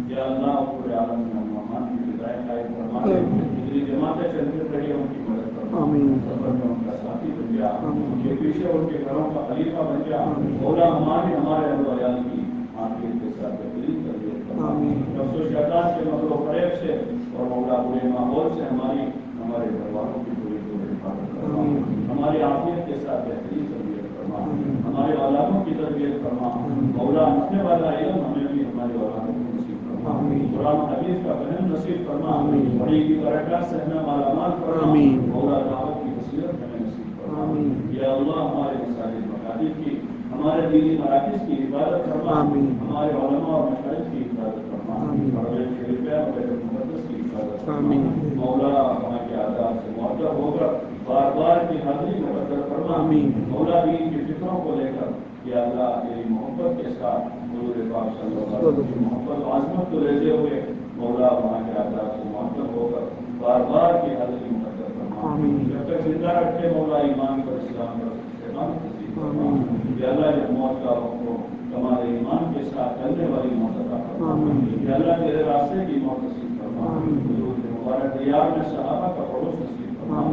یا اللہ پورے عالم میں امان کی فضائیں قائم فرما دے جتنی جماعتیں چلتے رہی ان کی مدد فرما سفر میں ان کا ساتھی بن جا ان کے پیچھے ان کے گھروں کا خلیفہ بن جا مولا ہمارے اہل و عیال کی عافیت کے ساتھ بہترین تربیت فرما نفس و شیطان کے مکر و فریب سے اور مولا برے ماحول سے ہمارے گھر والوں کی پوری حفاظت فرما ہماری عافیت کے ساتھ بہترین تربیت فرما ہمارے اولادوں کی تربیت فرما مولا نفع والا علم ہمیں بھی ہمارے اولادوں کو نصیب فرما قرآن حدیث کا فہم نصیب فرما بڑی کی برکات سے ہمیں مالا مال فرما مولا دعوت کی بصیرت ہمیں نصیب فرما یا اللہ ہمارے مساجد مقاصد کی ہمارے دینی مراکز کی حفاظت فرما ہمارے علماء اور مشاہد کی حفاظت فرما اور بیت المقدس کی حفاظت فرما مولا ہمارے آداب سے معطر ہو کر بار بار کی حاضری مقدر فرما مولا دین کی فکروں کو لے کر یا اللہ تیری محبت کے ساتھ حضور پاک صلی اللہ علیہ وسلم کی محبت و عظمت کو لیتے ہوئے مولا وہاں کے آداب سے معطر ہو کر بار بار کی حاضری مقدر فرما جب تک زندہ اے مولا ایمان پر اسلام پر استقامت نصیب فرما یا اللہ جب موت کا وقت ہو ہمارے ایمان کے ساتھ چلنے والی موت عطا فرما یا اللہ تیرے راستے کی موت نصیب فرما حضور کے مبارک دیار میں صحابہ کا پڑوس نصیب فرما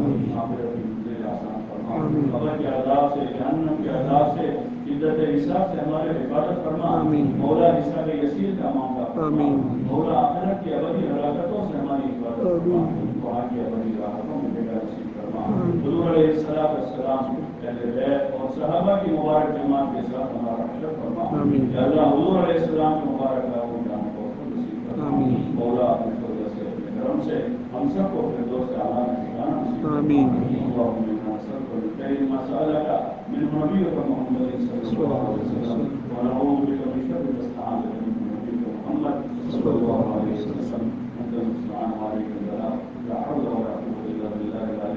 آخرت کی منزل آسان فرما قبر کے عذاب سے جہنم کے عذاب سے عزت حساب سے ہمارے حفاظت فرما مولا حساب یسیر کا معاملہ فرما مولا آخرت کی ابدی ہلاکتوں سے ہماری حفاظت فرما وہاں کی ابدی راحتوں میں جگہ نصیب فرما حضور علیہ السلام اہل بیت اور صحابہ کی مبارک جماعت کے ساتھ ہمارا حشر فرما یا اللہ حضور علیہ السلام کی مبارک راہوں جان کو نصیب فرما مولا اپنے فضل سے اپنے کرم سے ہم سب کو پھر دوست اعلیٰ میں ٹھکانا نصیب فرما اللہم سب کو تیری مسالہ من نبیک محمد صلی اللہ علیہ وسلم ونعوذ بک من شر ما استعاذ من نبیک محمد صلی اللہ علیہ وسلم انت المستعان وعلیک البلاغ لا حول ولا قوة الا بالله